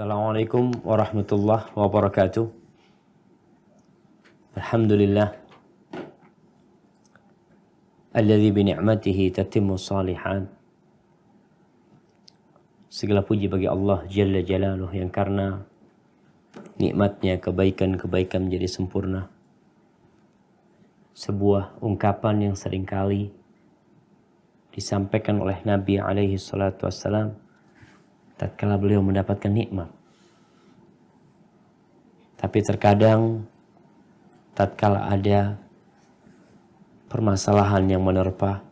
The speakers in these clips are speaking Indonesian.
Assalamualaikum warahmatullahi wabarakatuh. Alhamdulillah alladzi bi ni'matihi tatimmu shalihat. Segala puji bagi Allah Jalla Jalaluhu yang karena nikmatnya kebaikan-kebaikan menjadi sempurna. Sebuah ungkapan yang seringkali disampaikan oleh Nabi alaihi salatu wassalam tatkala beliau mendapatkan nikmat. Tapi terkadang tatkala ada permasalahan yang menerpa,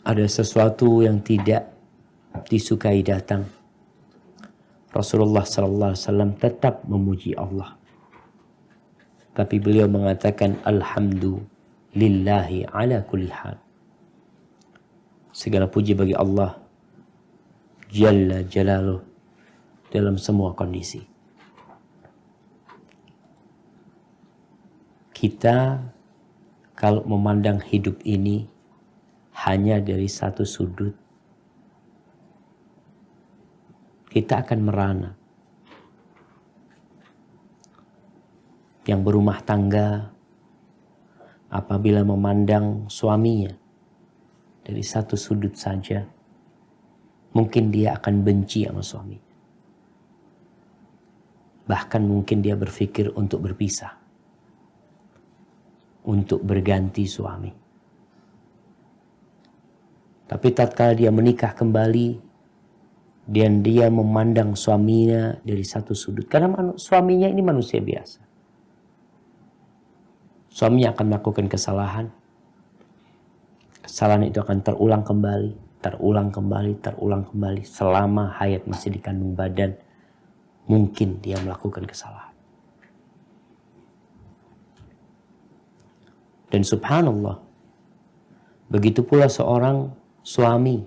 ada sesuatu yang tidak disukai datang, Rasulullah sallallahu alaihi wasallam tetap memuji Allah. Tapi beliau mengatakan alhamdulillahi ala kulli hal. Segala puji bagi Allah Jalla Jalaluh dalam semua kondisi. Kita kalau memandang hidup ini hanya dari satu sudut, kita akan merana. Yang berumah tangga apabila memandang suaminya dari satu sudut saja, mungkin dia akan benci sama suami. Bahkan mungkin dia berpikir untuk berpisah, untuk berganti suami. Tapi tatkala dia menikah kembali dan dia memandang suaminya dari satu sudut, karena suaminya ini manusia biasa. Suaminya akan melakukan kesalahan. Kesalahan itu akan terulang kembali, terulang kembali, terulang kembali. Selama hayat masih di kandung badan, mungkin dia melakukan kesalahan. Dan subhanallah, begitu pula seorang suami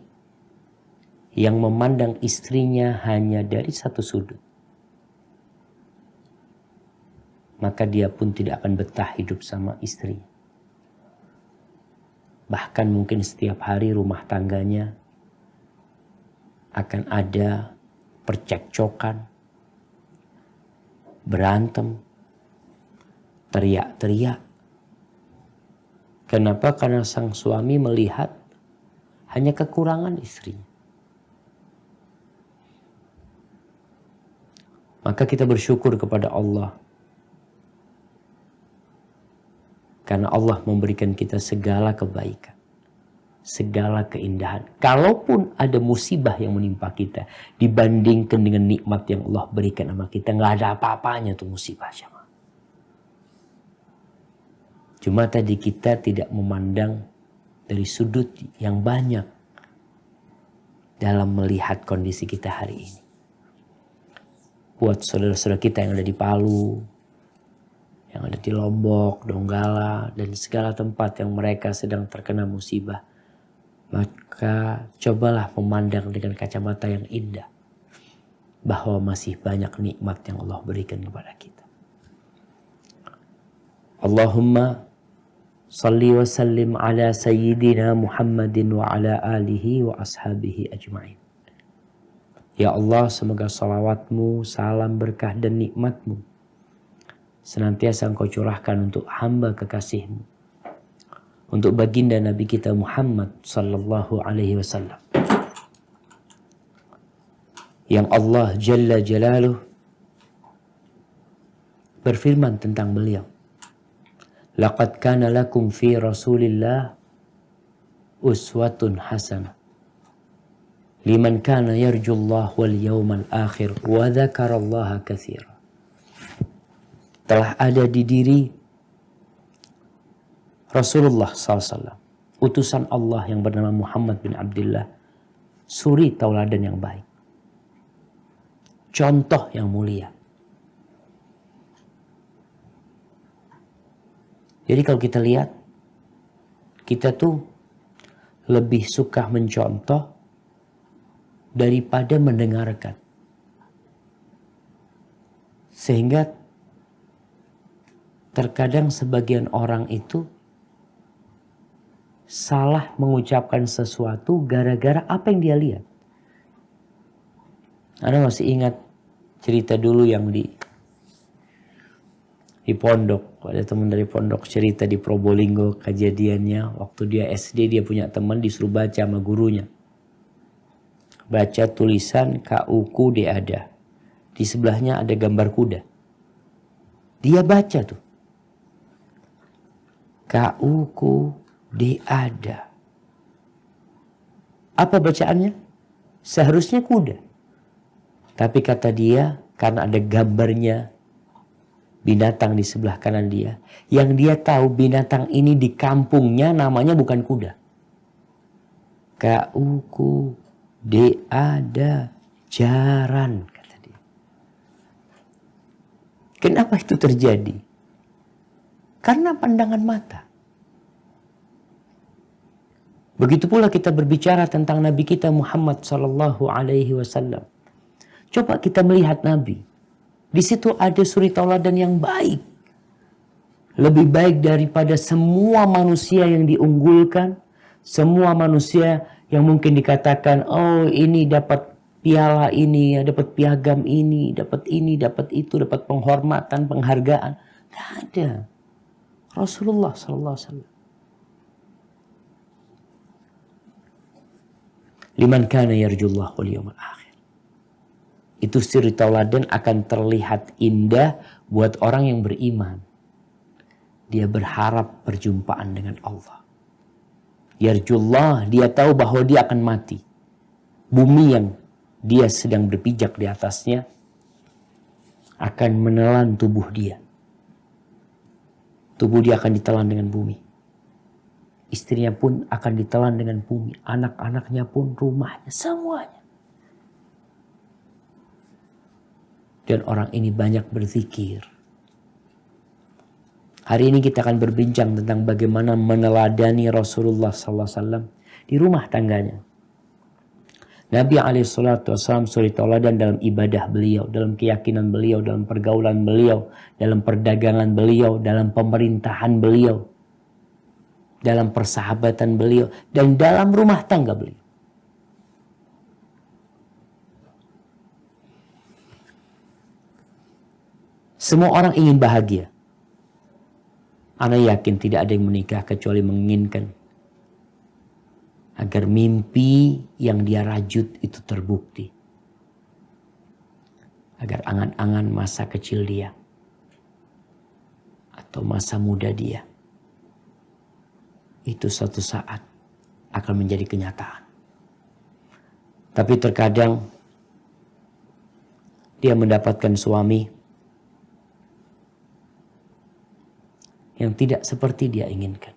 yang memandang istrinya hanya dari satu sudut, maka dia pun tidak akan betah hidup sama istri. Bahkan mungkin setiap hari rumah tangganya akan ada percekcokan, berantem, teriak-teriak. Kenapa? Karena sang suami melihat hanya kekurangan istrinya. Maka kita bersyukur kepada Allah. Karena Allah memberikan kita segala kebaikan, segala keindahan. Kalaupun ada musibah yang menimpa kita, dibandingkan dengan nikmat yang Allah berikan sama kita, nggak ada apa-apanya tuh musibah. Cuma tadi kita tidak memandang dari sudut yang banyak dalam melihat kondisi kita hari ini. Buat saudara-saudara kita yang ada di Palu, yang ada di Lombok, Donggala, dan segala tempat yang mereka sedang terkena musibah, maka cobalah memandang dengan kacamata yang indah bahwa masih banyak nikmat yang Allah berikan kepada kita. Allahumma salli wa sallim ala sayyidina Muhammadin wa ala alihi wa ashabihi ajma'in. Ya Allah, semoga salawatmu, salam berkah dan nikmatmu senantiasa Engkau curahkan untuk hamba kekasihmu, untuk baginda Nabi kita Muhammad sallallahu alaihi wasallam, yang Allah Jalla Jalaluh berfirman tentang beliau, laqad kana lakum fi Rasulillah uswatun hasanah liman kana yarjullah wal yawmal akhir wa dzakarallaha katsira. Telah ada di diri Rasulullah SAW, utusan Allah yang bernama Muhammad bin Abdullah, suri tauladan yang baik, contoh yang mulia. Jadi kalau kita lihat, kita tuh lebih suka mencontoh daripada mendengarkan. Sehingga terkadang sebagian orang itu salah mengucapkan sesuatu gara-gara apa yang dia lihat. Anda masih ingat cerita dulu yang di pondok. Ada teman dari pondok cerita di Probolinggo kejadiannya. Waktu dia SD dia punya teman disuruh baca sama gurunya. Baca tulisan KUku ada. Di sebelahnya ada gambar kuda. Dia baca tuh. KUku ada. Apa bacaannya? Seharusnya kuda. Tapi kata dia, karena ada gambarnya binatang di sebelah kanan dia. Yang dia tahu binatang ini di kampungnya namanya bukan kuda. KUku ada jaran, kata dia. Kenapa itu terjadi? Karena pandangan mata. Begitu pula kita berbicara tentang Nabi kita Muhammad sallallahu alaihi wasallam. Coba kita melihat Nabi. Di situ ada suri tauladan yang baik. Lebih baik daripada semua manusia yang diunggulkan. Semua manusia yang mungkin dikatakan, oh ini dapat piala ini, dapat piagam ini, dapat itu, dapat penghormatan, penghargaan. Tidak ada. Rasulullah sallallahu alaihi wasallam. Liman kana yarjullah wal yawmal akhir. Itu suri tauladan akan terlihat indah buat orang yang beriman. Dia berharap perjumpaan dengan Allah. Yarjullah, dia tahu bahwa dia akan mati. Bumi yang dia sedang berpijak di atasnya akan menelan tubuh dia. Tubuh dia akan ditelan dengan bumi. Istrinya pun akan ditelan dengan bumi. Anak-anaknya pun, rumahnya, semuanya. Dan orang ini banyak berzikir. Hari ini kita akan berbincang tentang bagaimana meneladani Rasulullah SAW di rumah tangganya. Nabi SAW suri tauladan dalam ibadah beliau, dalam keyakinan beliau, dalam pergaulan beliau, dalam perdagangan beliau, dalam pemerintahan beliau, dalam persahabatan beliau, dan dalam rumah tangga beliau. Semua orang ingin bahagia. Ana yakin tidak ada yang menikah kecuali menginginkan agar mimpi yang dia rajut itu terbukti. Agar angan-angan masa kecil dia atau masa muda dia itu suatu saat akan menjadi kenyataan. Tapi terkadang dia mendapatkan suami yang tidak seperti dia inginkan.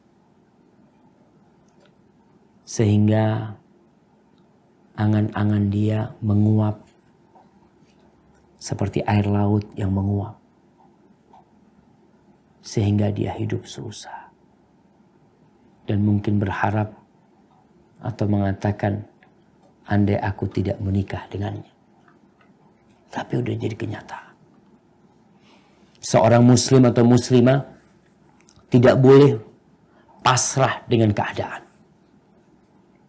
Sehingga angan-angan dia menguap seperti air laut yang menguap. Sehingga dia hidup susah. Dan mungkin berharap atau mengatakan, andai aku tidak menikah dengannya. Tapi udah jadi kenyataan. Seorang muslim atau muslimah tidak boleh pasrah dengan keadaan.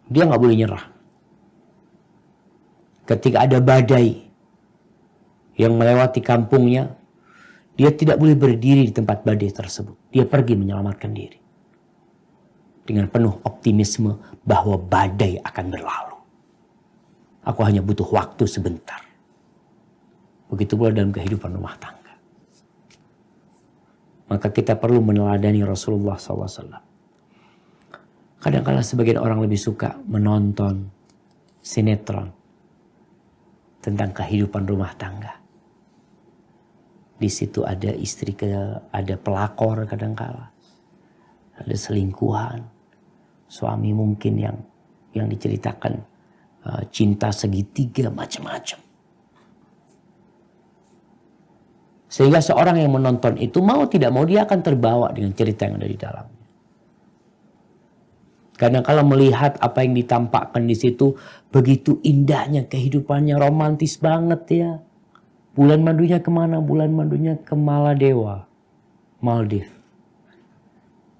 Dia gak boleh nyerah. Ketika ada badai yang melewati kampungnya, dia tidak boleh berdiri di tempat badai tersebut. Dia pergi menyelamatkan diri. Dengan penuh optimisme bahwa badai akan berlalu. Aku hanya butuh waktu sebentar. Begitu pula dalam kehidupan rumah tangga. Maka kita perlu meneladani Rasulullah SAW. Kadang-kadang sebagian orang lebih suka menonton sinetron tentang kehidupan rumah tangga. Di situ ada ada pelakor kadang-kala, ada selingkuhan. Suami mungkin yang diceritakan cinta segitiga macam-macam. Sehingga seorang yang menonton itu mau tidak mau dia akan terbawa dengan cerita yang ada di dalamnya. Kadang kala melihat apa yang ditampakkan di situ begitu indahnya kehidupannya, romantis banget ya. Bulan madunya kemana? Bulan madunya ke Maladewa, Maldives.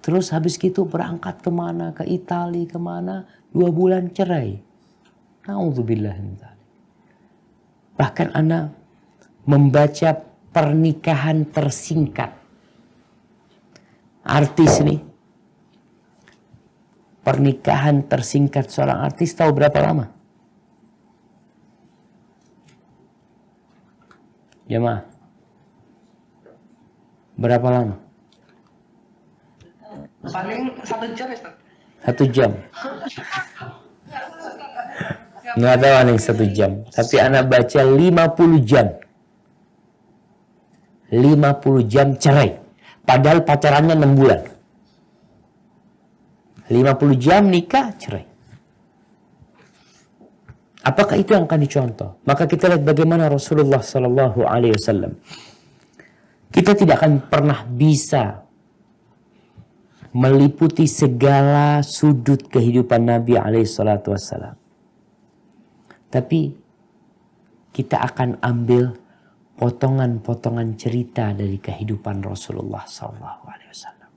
Terus habis gitu berangkat kemana? Ke Italia kemana? 2 bulan cerai. Na'udzubillah min dzalik. Bahkan ana membaca pernikahan tersingkat. Artis nih. Pernikahan tersingkat seorang artis tahu berapa lama? Jemaah. Berapa lama? Paling 1 jam ya, Ustaz. 1 jam. Nggak tahu nih 1 jam. Tapi anak baca 50 jam. 50 jam cerai. Padahal pacarannya 6 bulan. 50 jam nikah, cerai. Apakah itu yang akan dicontoh? Maka kita lihat bagaimana Rasulullah Sallallahu Alaihi Wasallam. Kita tidak akan pernah bisa meliputi segala sudut kehidupan Nabi Alaihi Salatu Wasallam. Tapi kita akan ambil potongan-potongan cerita dari kehidupan Rasulullah Sallallahu Alaihi Wasallam.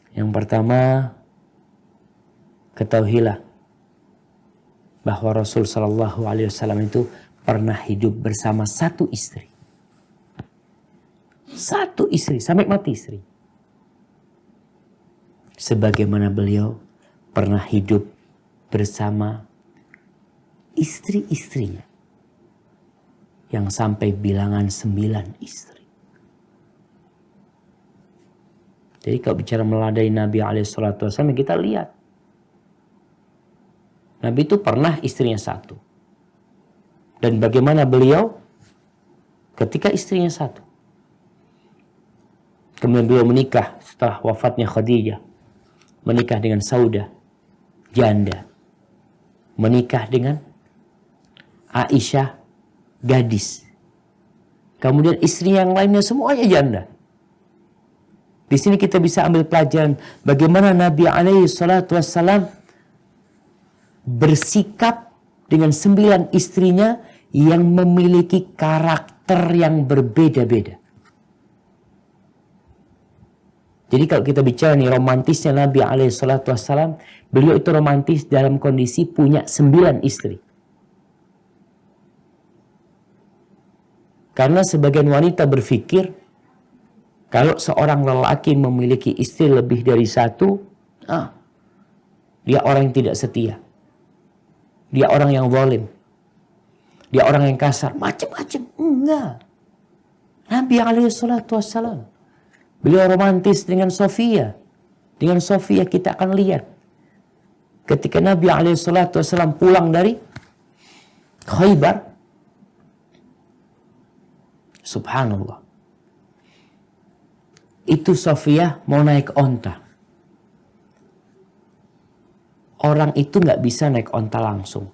Yang pertama, ketahuilah bahwa Rasul Sallallahu Alaihi Wasallam itu pernah hidup bersama satu istri. Satu istri, sampai mati istri. Sebagaimana beliau pernah hidup bersama istri-istrinya. Yang sampai bilangan 9 istri. Jadi kalau bicara meladai Nabi SAW, kita lihat. Nabi itu pernah istrinya 1. Dan bagaimana beliau ketika istrinya 1. Kemudian beliau menikah setelah wafatnya Khadijah. Menikah dengan Saudah, janda. Menikah dengan Aisyah, gadis. Kemudian istri yang lainnya semuanya janda. Di sini kita bisa ambil pelajaran bagaimana Nabi SAW bersikap dengan 9 istrinya yang memiliki karakter yang berbeda-beda. Jadi kalau kita bicara nih romantisnya Nabi SAW, beliau itu romantis dalam kondisi punya 9 istri. Karena sebagian wanita berpikir kalau seorang lelaki memiliki istri lebih dari 1, dia orang yang tidak setia. Dia orang yang zalim. Dia orang yang kasar. Macam-macam. Enggak. Nabi SAW. Beliau romantis dengan Sofia. Dengan Sofia kita akan lihat. Ketika Nabi SAW pulang dari Khaybar. Subhanallah. Itu Sofia mau naik onta. Orang itu nggak bisa naik onta langsung.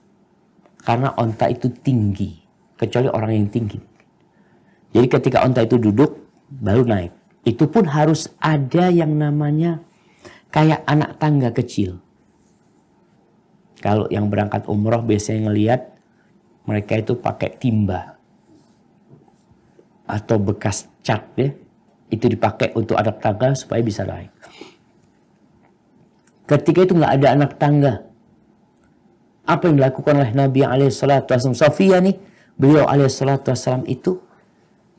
Karena onta itu tinggi. Kecuali orang yang tinggi. Jadi ketika onta itu duduk, baru naik. Itu pun harus ada yang namanya kayak anak tangga kecil. Kalau yang berangkat umroh biasanya ngelihat mereka itu pakai timba. Atau bekas cat ya. Itu dipakai untuk anak tangga supaya bisa naik. Ketika itu nggak ada anak tangga, apa yang dilakukan oleh Nabi SAW? Sofia nih, beliau SAW itu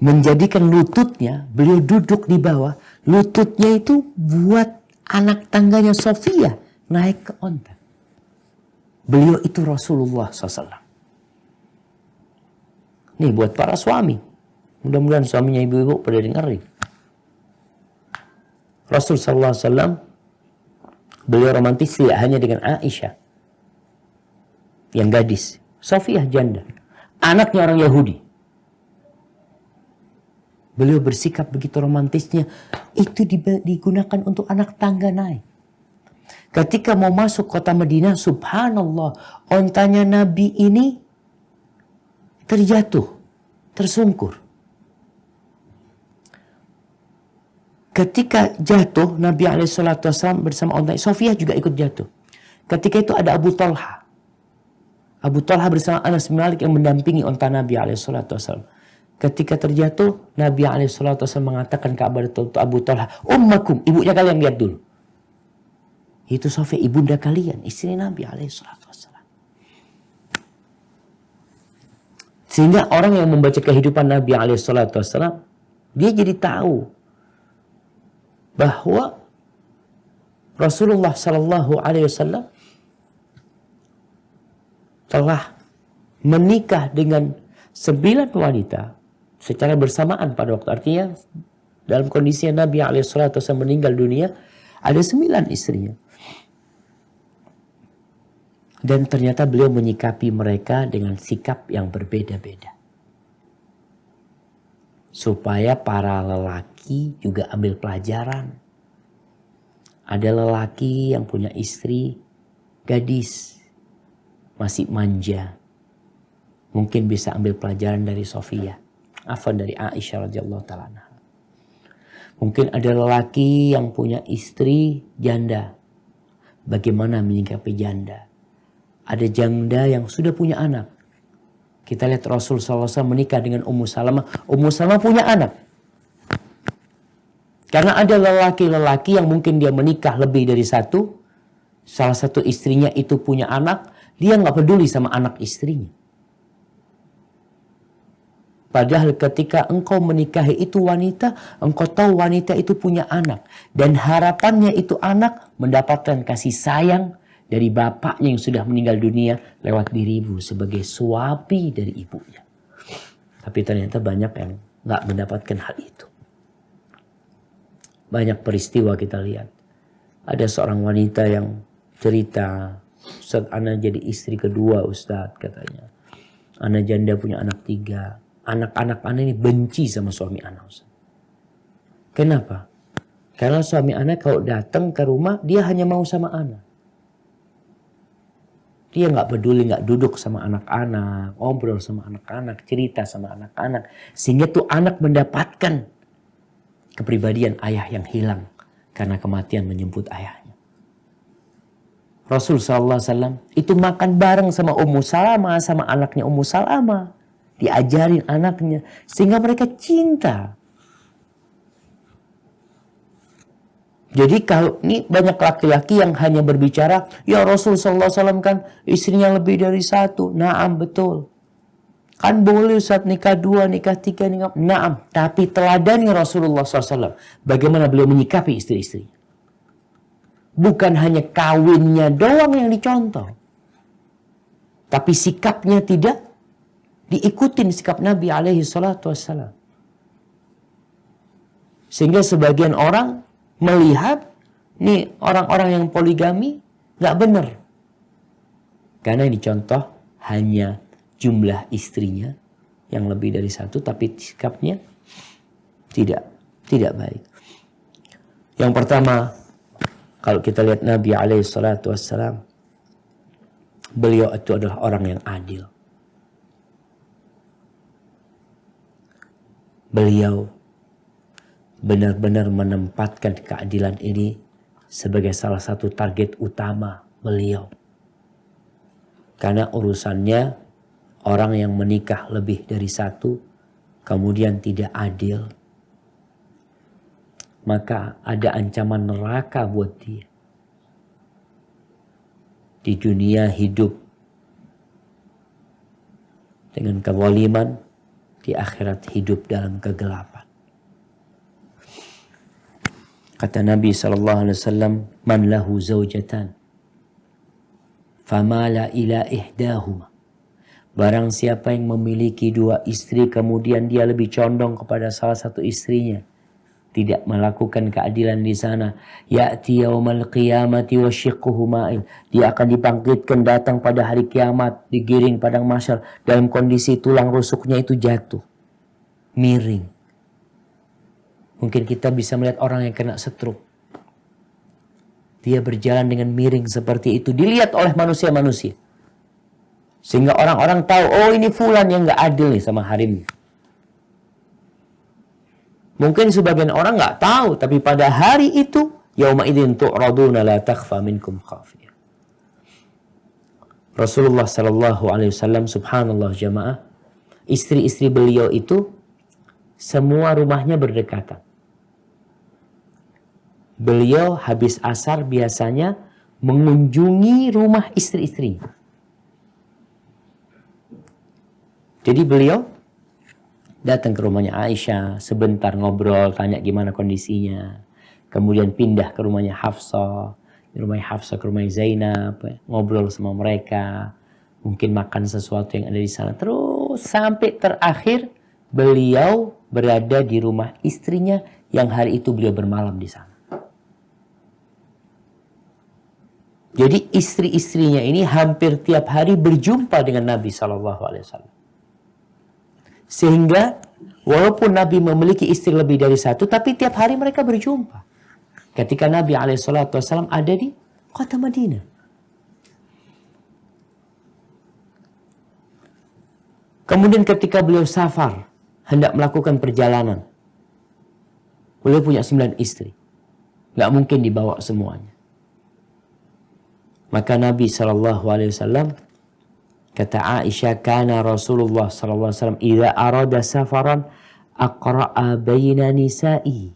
menjadikan lututnya, beliau duduk di bawah, lututnya itu buat anak tangganya Sofia naik ke onta. Beliau itu Rasulullah SAW. Nih buat para suami, mudah-mudahan suaminya ibu-ibu pada dengerin. Rasul SAW beliau romantis tidak hanya dengan Aisyah yang gadis, Sofiyah janda, anaknya orang Yahudi. Beliau bersikap begitu romantisnya, itu digunakan untuk anak tangga naik. Ketika mau masuk kota Madinah, subhanallah, ontanya Nabi ini terjatuh, tersungkur. Ketika jatuh, Nabi SAW bersama ontanya, Sofiyah juga ikut jatuh. Ketika itu ada Abu Talha. Abu Talha bersama Anas bin Malik yang mendampingi onta Nabi SAW. Ketika terjatuh, Nabi SAW mengatakan kabar untuk Abu Talha, ummakum, ibunya kalian lihat dulu. Itu Sofiyah, ibunda kalian, istri Nabi SAW. Sehingga orang yang membaca kehidupan Nabi SAW, dia jadi tahu bahwa Rasulullah SAW telah menikah dengan 9 wanita secara bersamaan pada waktu. Artinya dalam kondisi Nabi SAW meninggal dunia, ada 9 istrinya. Dan ternyata beliau menyikapi mereka dengan sikap yang berbeda-beda. Supaya para lelaki juga ambil pelajaran. Ada lelaki yang punya istri gadis, masih manja. Mungkin bisa ambil pelajaran dari Sofia. Dari Aisyah radhiyallahu ta'ala anha. Mungkin ada lelaki yang punya istri janda. Bagaimana menyikapi janda. Ada janda yang sudah punya anak. Kita lihat Rasul SAW menikah dengan Ummu Salamah. Ummu Salamah punya anak. Karena ada lelaki-lelaki yang mungkin dia menikah lebih dari satu. Salah satu istrinya itu punya anak. Dia nggak peduli sama anak istrinya. Padahal ketika engkau menikahi itu wanita, engkau tahu wanita itu punya anak. Dan harapannya itu anak mendapatkan kasih sayang dari bapaknya yang sudah meninggal dunia lewat dirimu sebagai suami dari ibunya. Tapi ternyata banyak yang nggak mendapatkan hal itu. Banyak peristiwa kita lihat. Ada seorang wanita yang cerita, Ustaz, ana jadi istri kedua Ustaz, katanya. Ana janda punya anak 3. Anak-anak ana ini benci sama suami ana, Ustaz. Kenapa? Karena suami ana kalau datang ke rumah, dia hanya mau sama ana. Dia nggak peduli, nggak duduk sama anak-anak, ngobrol sama anak-anak, cerita sama anak-anak. Sehingga tuh anak mendapatkan kepribadian ayah yang hilang karena kematian menjemput ayahnya. Rasul SAW itu makan bareng sama Ummu Salamah, sama anaknya Ummu Salamah. Diajarin anaknya, sehingga mereka cinta. Jadi kalau ini banyak laki-laki yang hanya berbicara, ya Rasul SAW kan istrinya lebih dari 1. Naam, betul. Kan boleh Ustaz nikah 2, nikah 3, nikah. Naam, tapi teladani Rasulullah SAW. Bagaimana beliau menyikapi istri-istri. Bukan hanya kawinnya doang yang dicontoh. Tapi sikapnya tidak diikutin sikap Nabi SAW. Sehingga sebagian orang melihat nih orang-orang yang poligami nggak benar. Karena yang dicontoh hanya jumlah istrinya yang lebih dari 1, tapi sikapnya tidak baik. Yang pertama, kalau kita lihat Nabi SAW, beliau itu adalah orang yang adil. Beliau benar-benar menempatkan keadilan ini sebagai salah satu target utama beliau. Karena urusannya orang yang menikah lebih dari 1 kemudian tidak adil, maka ada ancaman neraka buat dia. Di dunia hidup dengan kezaliman, di akhirat hidup dalam kegelapan. Kata Nabi SAW, man lahu zawjatan famala ila ihdahuma. Barang siapa yang memiliki 2 istri kemudian dia lebih condong kepada salah satu istrinya, tidak melakukan keadilan di sana, ya'ti yaumal qiyamati wa syiqquhu ma'il. Dia akan dibangkitkan datang pada hari kiamat, digiring padang mahsyar dalam kondisi tulang rusuknya itu jatuh, miring. Mungkin kita bisa melihat orang yang kena stroke. Dia berjalan dengan miring seperti itu. Dilihat oleh manusia-manusia. Sehingga orang-orang tahu, oh ini fulan yang gak adil nih sama harimnya. Mungkin sebagian orang gak tahu. Tapi pada hari itu, yauma idzin tu'raduna la takhfa minkum khafiyah. Rasulullah SAW, subhanallah jamaah, istri-istri beliau itu semua rumahnya berdekatan. Beliau habis asar biasanya mengunjungi rumah istri-istrinya. Jadi beliau datang ke rumahnya Aisyah, sebentar ngobrol, tanya gimana kondisinya. Kemudian pindah ke rumahnya Hafsah, di rumahnya Hafsah ke rumahnya Zainab, ngobrol sama mereka. Mungkin makan sesuatu yang ada di sana. Terus sampai terakhir beliau berada di rumah istrinya yang hari itu beliau bermalam di sana. Jadi istri-istrinya ini hampir tiap hari berjumpa dengan Nabi SAW. Sehingga walaupun Nabi memiliki istri lebih dari satu, tapi tiap hari mereka berjumpa. Ketika Nabi SAW ada di kota Madinah. Kemudian ketika beliau safar, hendak melakukan perjalanan. Beliau punya 9 istri. Nggak mungkin dibawa semuanya. Maka Nabi SAW kata Aisyah, kana Rasulullah SAW idza arada safaran aqra'a baina nisa'i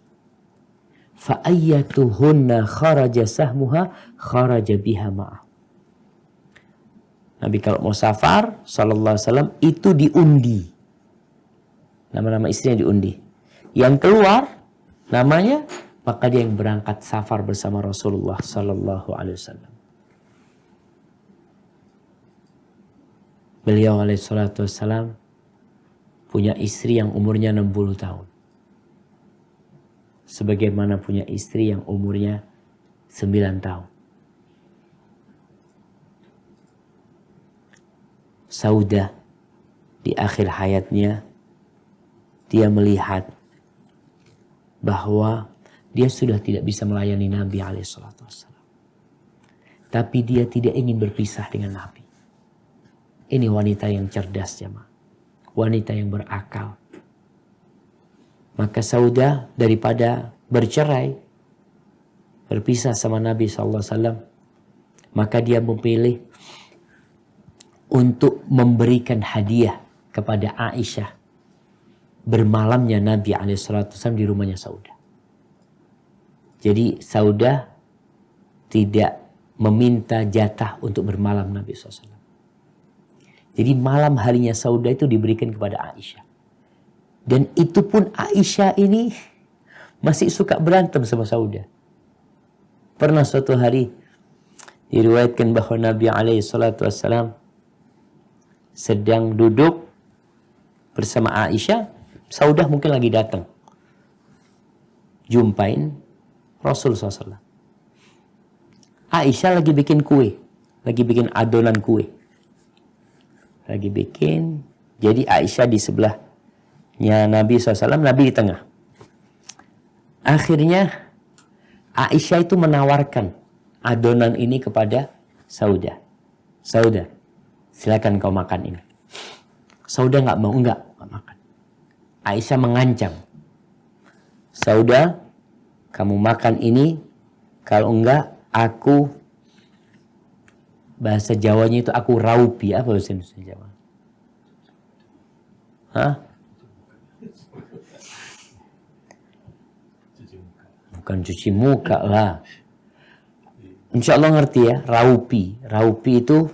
fa ayyatuhunna kharaja sahmuha kharaja biha ma'ah. Nabi kalau mau safar SAW itu diundi. Nama-nama istrinya diundi. Yang keluar namanya, maka dia yang berangkat safar bersama Rasulullah SAW. Beliau alaihissalam punya istri yang umurnya 60 tahun. Sebagaimana punya istri yang umurnya 9 tahun. Saudah di akhir hayatnya, dia melihat bahwa dia sudah tidak bisa melayani Nabi alaihissalam. Tapi dia tidak ingin berpisah dengan Nabi. Ini wanita yang cerdas, jemaah. Wanita yang berakal. Maka Saudah daripada bercerai, berpisah sama Nabi SAW, maka dia memilih untuk memberikan hadiah kepada Aisyah bermalamnya Nabi SAW di rumahnya Saudah. Jadi Saudah tidak meminta jatah untuk bermalam Nabi SAW. Jadi malam harinya Saudah itu diberikan kepada Aisyah. Dan itu pun Aisyah ini masih suka berantem sama Saudah. Pernah suatu hari diriwayatkan bahwa Nabi SAW sedang duduk bersama Aisyah. Saudah mungkin lagi datang. Jumpain Rasul SAW. Aisyah lagi bikin kue. Lagi bikin adonan kue. Lagi bikin. Jadi Aisyah di sebelahnya Nabi SAW, Nabi di tengah. Akhirnya Aisyah itu menawarkan adonan ini kepada Saudah. Saudah, silakan kau makan ini. Saudah nggak mau, enggak makan. Aisyah mengancam. Saudah, kamu makan ini. Kalau enggak, aku, bahasa Jawanya itu aku raupi. Apa bahasa Jawa? Hah? Bukan cuci muka lah. Insya Allah ngerti ya, raupi. Raupi itu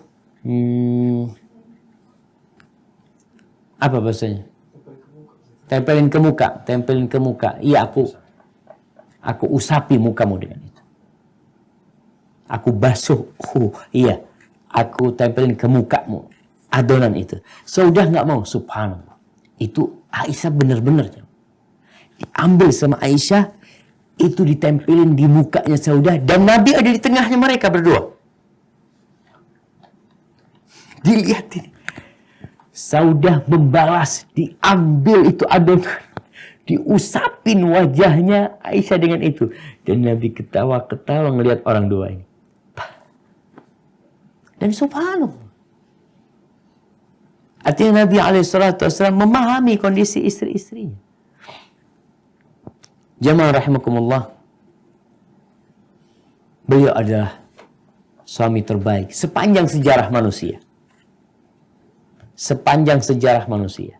apa bahasanya? Tempelin ke muka, tempelin ke muka. Iya, aku usapi mukamu dengan itu. Aku basuh, iya, aku tempelin ke mukamu adonan itu. Saudah nggak mau, subhanallah. Itu Aisyah benar-benar diambil sama Aisyah, itu ditempelin di mukanya Saudah, dan Nabi ada di tengahnya mereka berdua. Dilihat ini. Saudah membalas, diambil itu adonan, diusapin wajahnya Aisyah dengan itu. Dan Nabi ketawa-ketawa ngelihat orang dua ini. Dan subhanallah. Artinya Nabi SAW memahami kondisi istri-istrinya. Jamaah rahimakumullah. Beliau adalah suami terbaik sepanjang sejarah manusia. Sepanjang sejarah manusia.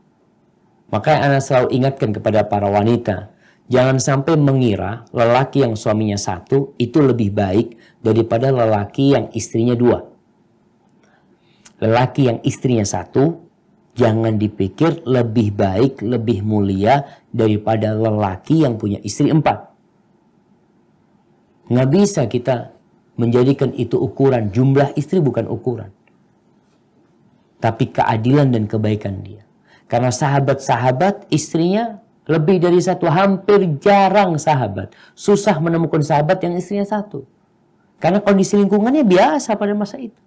Makanya Ana selalu ingatkan kepada para wanita, jangan sampai mengira lelaki yang suaminya satu itu lebih baik daripada lelaki yang istrinya dua. Lelaki yang istrinya satu Jangan dipikir lebih baik, lebih mulia daripada lelaki yang punya istri 4. Nggak bisa kita menjadikan itu ukuran. Jumlah istri bukan ukuran. Tapi keadilan dan kebaikan dia. Karena sahabat-sahabat istrinya lebih dari 1. Hampir jarang sahabat. Susah menemukan sahabat yang istrinya 1. Karena kondisi lingkungannya biasa pada masa itu.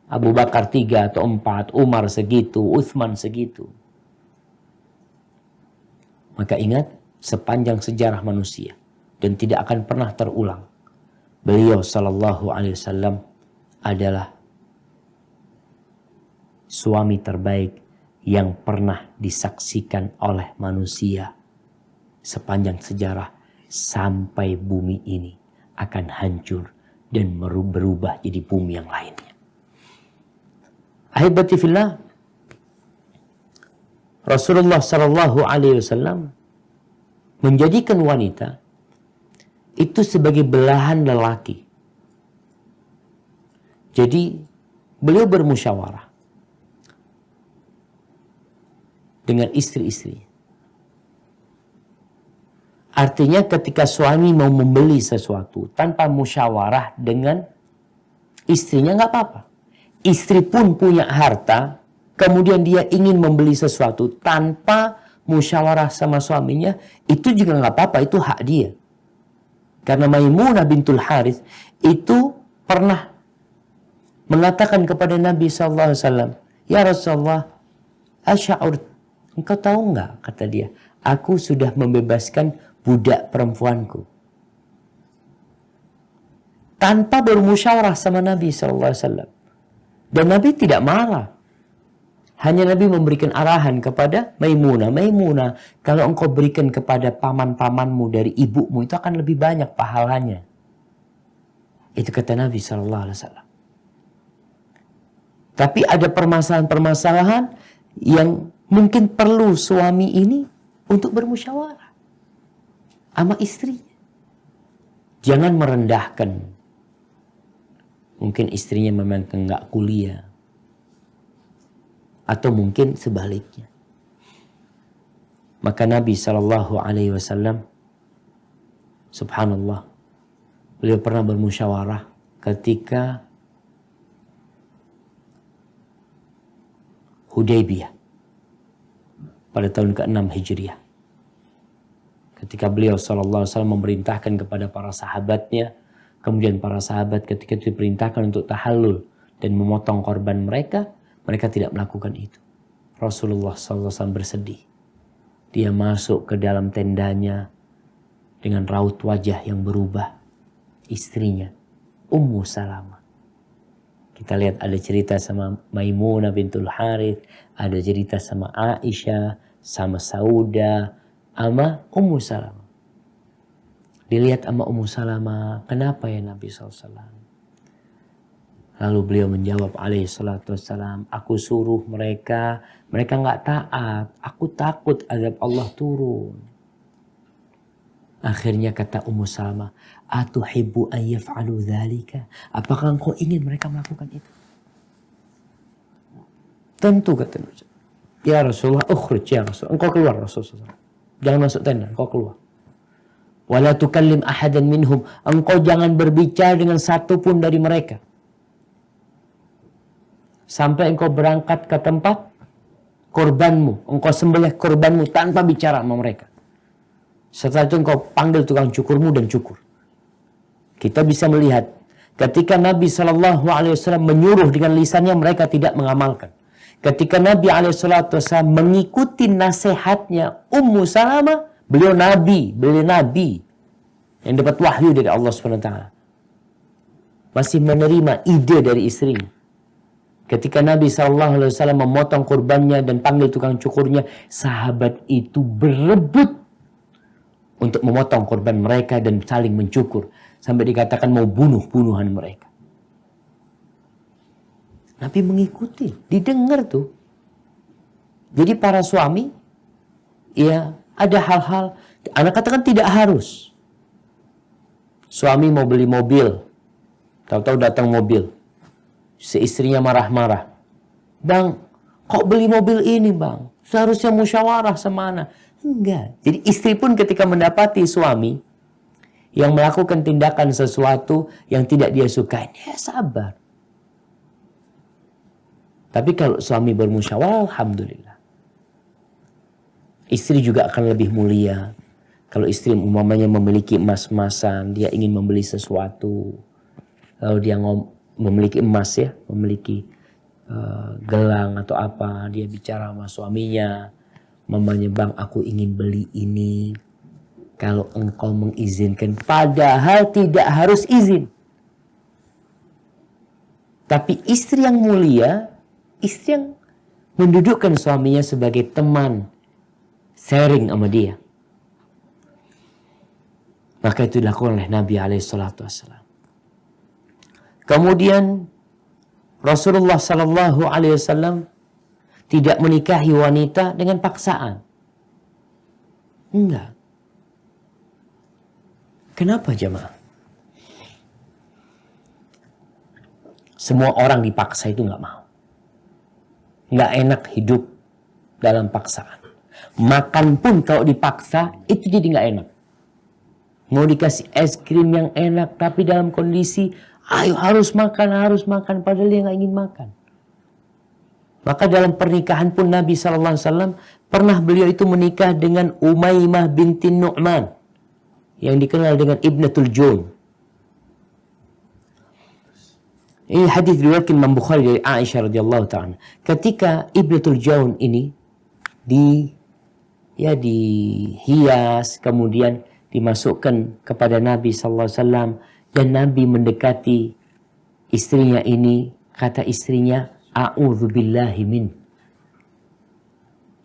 Abu Bakar 3 atau 4, Umar segitu, Uthman segitu. Maka ingat, sepanjang sejarah manusia dan tidak akan pernah terulang, beliau sallallahu alaihi wasallam adalah suami terbaik yang pernah disaksikan oleh manusia sepanjang sejarah sampai bumi ini akan hancur dan berubah jadi bumi yang lainnya. Ahibati fillah, Rasulullah sallallahu alaihi wasallam menjadikan wanita itu sebagai belahan lelaki. Jadi beliau bermusyawarah dengan istri-istri. Artinya ketika suami mau membeli sesuatu tanpa musyawarah dengan istrinya nggak apa-apa. Istri pun punya harta, kemudian dia ingin membeli sesuatu tanpa musyawarah sama suaminya, itu juga nggak apa-apa, itu hak dia. Karena Maimunah bintul Harith itu pernah mengatakan kepada Nabi SAW, "Ya Rasulullah, asy'ur, engkau tahu nggak?" kata dia, "aku sudah membebaskan budak perempuanku." Tanpa bermusyawarah sama Nabi SAW. Dan Nabi tidak marah. Hanya Nabi memberikan arahan kepada Maimunah. Maimunah, kalau engkau berikan kepada paman-pamanmu dari ibumu, itu akan lebih banyak pahalanya. Itu kata Nabi SAW. Tapi ada permasalahan-permasalahan yang mungkin perlu suami ini untuk bermusyawarah sama istrinya. Jangan merendahkan. Mungkin istrinya memang enggak kuliah. Atau mungkin sebaliknya. Maka Nabi SAW, subhanallah, beliau pernah bermusyawarah ketika Hudaybiyah pada tahun ke-6 Hijriah. Ketika beliau SAW memerintahkan kepada para sahabatnya, kemudian para sahabat ketika itu diperintahkan untuk tahallul dan memotong korban mereka, mereka tidak melakukan itu. Rasulullah SAW bersedih. Dia masuk ke dalam tendanya dengan raut wajah yang berubah. Istrinya, Ummu Salamah. Kita lihat ada cerita sama Maimunah bintul Harith, ada cerita sama Aisyah, sama Sauda, sama Ummu Salamah. Dilihat sama Ummu Salamah, kenapa ya Nabi SAW? Lalu beliau menjawab alaihi salatu wassalam, aku suruh mereka nggak taat. Aku takut azab Allah turun. Akhirnya kata Ummu Salamah, atuhibbu an yaf'alu dzalika? Apakah engkau ingin mereka melakukan itu? Tentu kata Nabi. Ya Rasulullah, ukhruj ya Rasul. Engkau keluar Rasulullah. Jangan masuk tenda, engkau keluar. Wala tukallim ahadan minhum. Engkau jangan berbicara dengan satu pun dari mereka. Sampai engkau berangkat ke tempat korbanmu. Engkau sembelih korbanmu tanpa bicara sama mereka. Setelah itu engkau panggil tukang cukurmu dan cukur. Kita bisa melihat ketika Nabi SAW menyuruh dengan lisannya, mereka tidak mengamalkan. Ketika Nabi SAW mengikuti nasihatnya Ummu Salamah, beliau nabi yang dapat wahyu dari Allah SWT. Masih menerima ide dari istrinya. Ketika Nabi SAW memotong kurbannya dan panggil tukang cukurnya, sahabat itu berebut untuk memotong kurban mereka dan saling mencukur. Sampai dikatakan mau bunuh-bunuhan mereka. Nabi mengikuti, didengar tuh. Jadi para suami, ya ada hal-hal, anak katakan tidak harus. Suami mau beli mobil, tahu-tahu datang mobil. Si istrinya marah-marah. Bang, Kok beli mobil ini bang? Seharusnya musyawarah sama anak. Enggak. Jadi istri pun ketika mendapati suami yang melakukan tindakan sesuatu yang tidak dia sukai, dia sabar. Tapi kalau suami bermusyawarah, alhamdulillah. Istri juga akan lebih mulia. Kalau istri umpamanya memiliki emas-emasan, dia ingin membeli sesuatu. Lalu dia memiliki emas ya, memiliki gelang atau apa, dia bicara sama suaminya, mamanya bang aku ingin beli ini, kalau engkau mengizinkan, padahal tidak harus izin. Tapi istri yang mulia, istri yang mendudukkan suaminya sebagai teman, sharing sama dia. Maka itu dilakukan oleh Nabi SAW. Kemudian Rasulullah SAW tidak menikahi wanita dengan paksaan. Enggak. Kenapa jemaah? Semua orang dipaksa itu enggak mau. Enggak enak hidup dalam paksaan. Makan pun kalau dipaksa itu jadi enggak enak. Mau dikasih es krim yang enak tapi dalam kondisi ayo harus makan, padahal dia nggak ingin makan. Maka dalam pernikahan pun Nabi SAW pernah beliau itu menikah dengan Umaymah binti Nu'man yang dikenal dengan Ibnatul Jawn. Ini hadis riwayat Imam Bukhari dari Aisyah radhiyallahu ta'ala. Ketika Ibnatul Jawn ini dihias, kemudian dimasukkan kepada Nabi SAW. Dan Nabi mendekati istrinya ini, kata istrinya, a'udzubillahi min.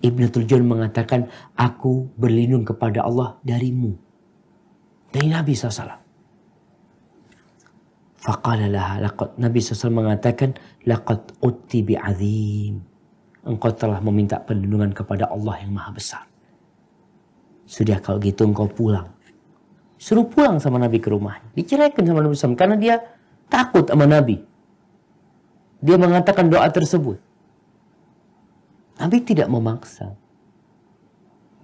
Ibnatul Jawn mengatakan, aku berlindung kepada Allah darimu. Dari Nabi SAW. Faqala laha, Nabi SAW mengatakan, laqad utti bi'azim. Engkau telah meminta perlindungan kepada Allah yang maha besar. Sudah kalau gitu engkau pulang. Suruh pulang sama Nabi ke rumahnya. Diceraikan sama Nabi SAW. Karena dia takut sama Nabi. Dia mengatakan doa tersebut. Nabi tidak memaksa.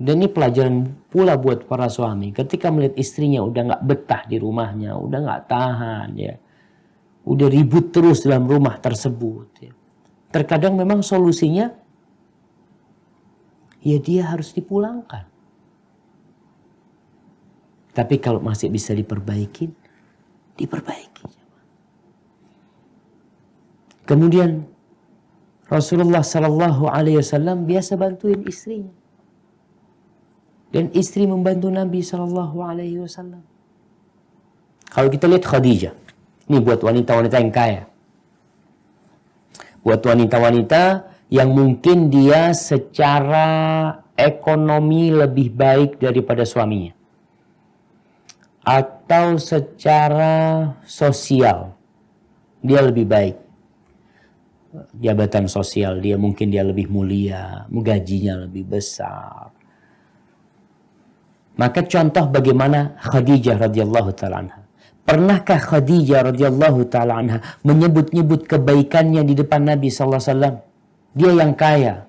Dan ini pelajaran pula buat para suami. Ketika melihat istrinya udah gak betah di rumahnya. Udah gak tahan ya. Udah ribut terus dalam rumah tersebut ya. Terkadang memang solusinya ya dia harus dipulangkan. Tapi kalau masih bisa diperbaiki. Kemudian Rasulullah SAW biasa bantuin istrinya. Dan istri membantu Nabi SAW. Kalau kita lihat Khadijah. Ini buat wanita-wanita yang kaya. Buat wanita-wanita yang mungkin dia secara ekonomi lebih baik daripada suaminya. Atau secara sosial dia lebih baik, jabatan sosial dia mungkin dia lebih mulia, gajinya lebih besar. Maka contoh bagaimana Khadijah radhiyallahu ta'ala anha. Pernahkah Khadijah radhiyallahu ta'ala anha menyebut-nyebut kebaikannya di depan Nabi SAW? Dia yang kaya,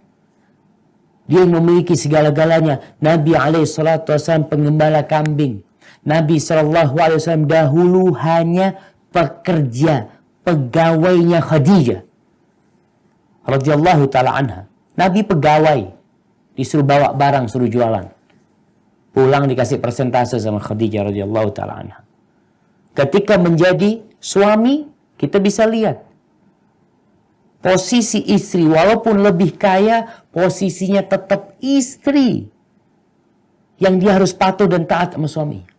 dia yang memiliki segala-galanya. Nabi SAW pengembala kambing. Nabi SAW dahulu hanya pekerja, pegawainya Khadijah radhiyallahu ta'ala anha. Nabi pegawai, disuruh bawa barang, suruh jualan. Pulang dikasih persentase sama Khadijah radhiyallahu ta'ala anha. Ketika menjadi suami, kita bisa lihat posisi istri, walaupun lebih kaya, posisinya tetap istri yang dia harus patuh dan taat sama suami.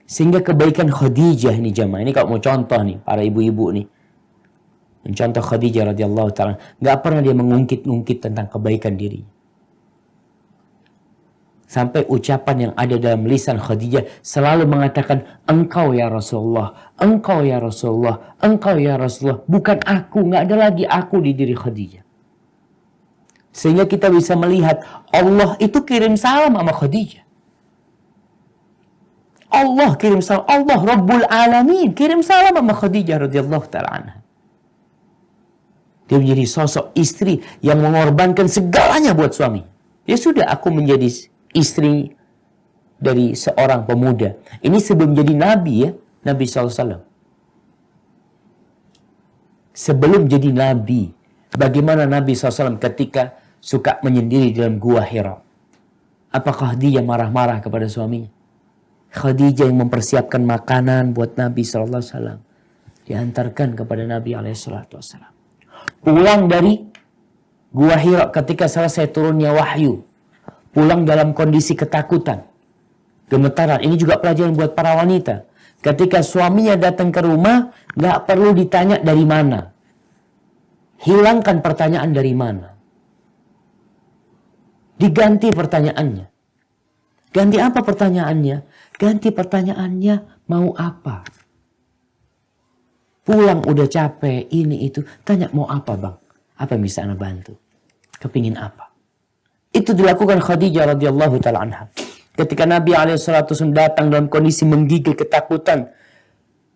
Sehingga kebaikan Khadijah ini jamaah. Ini kalau mau contoh nih, para ibu-ibu nih. Contoh Khadijah radhiyallahu ta'ala. Gak pernah dia mengungkit-ungkit tentang kebaikan diri. Sampai ucapan yang ada dalam lisan Khadijah selalu mengatakan, engkau ya Rasulullah, engkau ya Rasulullah, engkau ya Rasulullah. Bukan aku, gak ada lagi aku di diri Khadijah. Sehingga kita bisa melihat Allah itu kirim salam sama Khadijah. Allah kirim salam, Allah Rabbul Alamin kirim salam sama Khadijah radhiyallahu ta'ala anha. Dia menjadi sosok istri yang mengorbankan segalanya buat suami. Ya sudah, aku menjadi istri dari seorang pemuda. Ini sebelum jadi nabi ya, Nabi SAW. Sebelum jadi nabi, bagaimana Nabi SAW ketika suka menyendiri dalam gua Hira? Apakah dia marah-marah kepada suaminya? Khadijah yang mempersiapkan makanan buat Nabi SAW. Diantarkan kepada Nabi SAW. Pulang dari Gua Hira ketika selesai turunnya wahyu. Pulang dalam kondisi ketakutan. Gemetaran. Ini juga pelajaran buat para wanita. Ketika suaminya datang ke rumah, gak perlu ditanya dari mana. Hilangkan pertanyaan dari mana. Diganti pertanyaannya. Ganti apa pertanyaannya? Ganti pertanyaannya, mau apa? Pulang udah capek, ini itu. Tanya mau apa bang? Apa yang bisa anda bantu? Kepingin apa? Itu dilakukan Khadijah radhiyallahu ta'ala anha. Ketika Nabi SAW datang dalam kondisi menggigil ketakutan.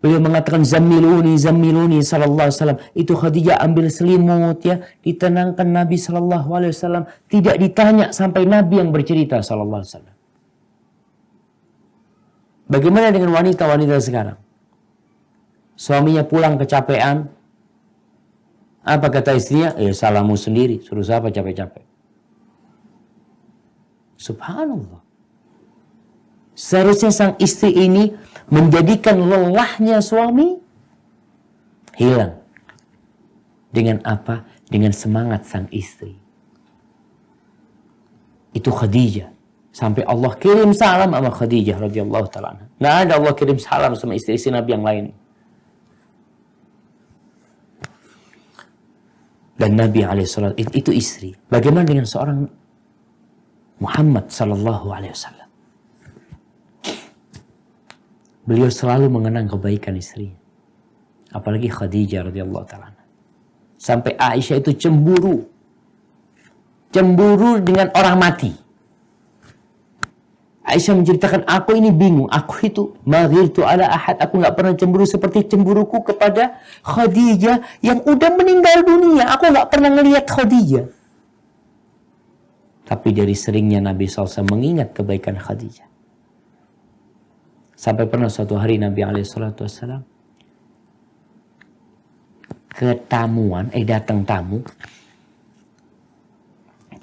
Beliau mengatakan zammiluni, zammiluni sallallahu alaihi wasallam. Itu Khadijah ambil selimut ya. Ditenangkan Nabi sallallahu alaihi wasallam. Tidak ditanya sampai Nabi yang bercerita sallallahu alaihi wasallam. Bagaimana dengan wanita-wanita sekarang? Suaminya pulang kecapean. Apa kata istrinya? Salahmu sendiri. Suruh siapa capek-capek? Subhanallah. Seharusnya sang istri ini menjadikan lelahnya suami hilang. Dengan apa? Dengan semangat sang istri. Itu Khadijah. Sampai Allah kirim salam sama Khadijah radhiyallahu ta'ala anha. Nggak ada Allah kirim salam sama istri-istri Nabi yang lain. Dan Nabi alaihissalam itu istri. Bagaimana dengan seorang Muhammad sallallahu alaihi wasallam? Beliau selalu mengenang kebaikan istrinya. Apalagi Khadijah radhiyallahu ta'ala. Sampai Aisyah itu cemburu. Cemburu dengan orang mati. Aisyah menceritakan, aku ini bingung. Aku itu maghirtu ala ahad. Aku gak pernah cemburu seperti cemburuku kepada Khadijah yang udah meninggal dunia. Aku gak pernah ngelihat Khadijah. Tapi dari seringnya Nabi SAW mengingat kebaikan Khadijah. Sampai pernah suatu hari Nabi SAW ketamuan, datang tamu.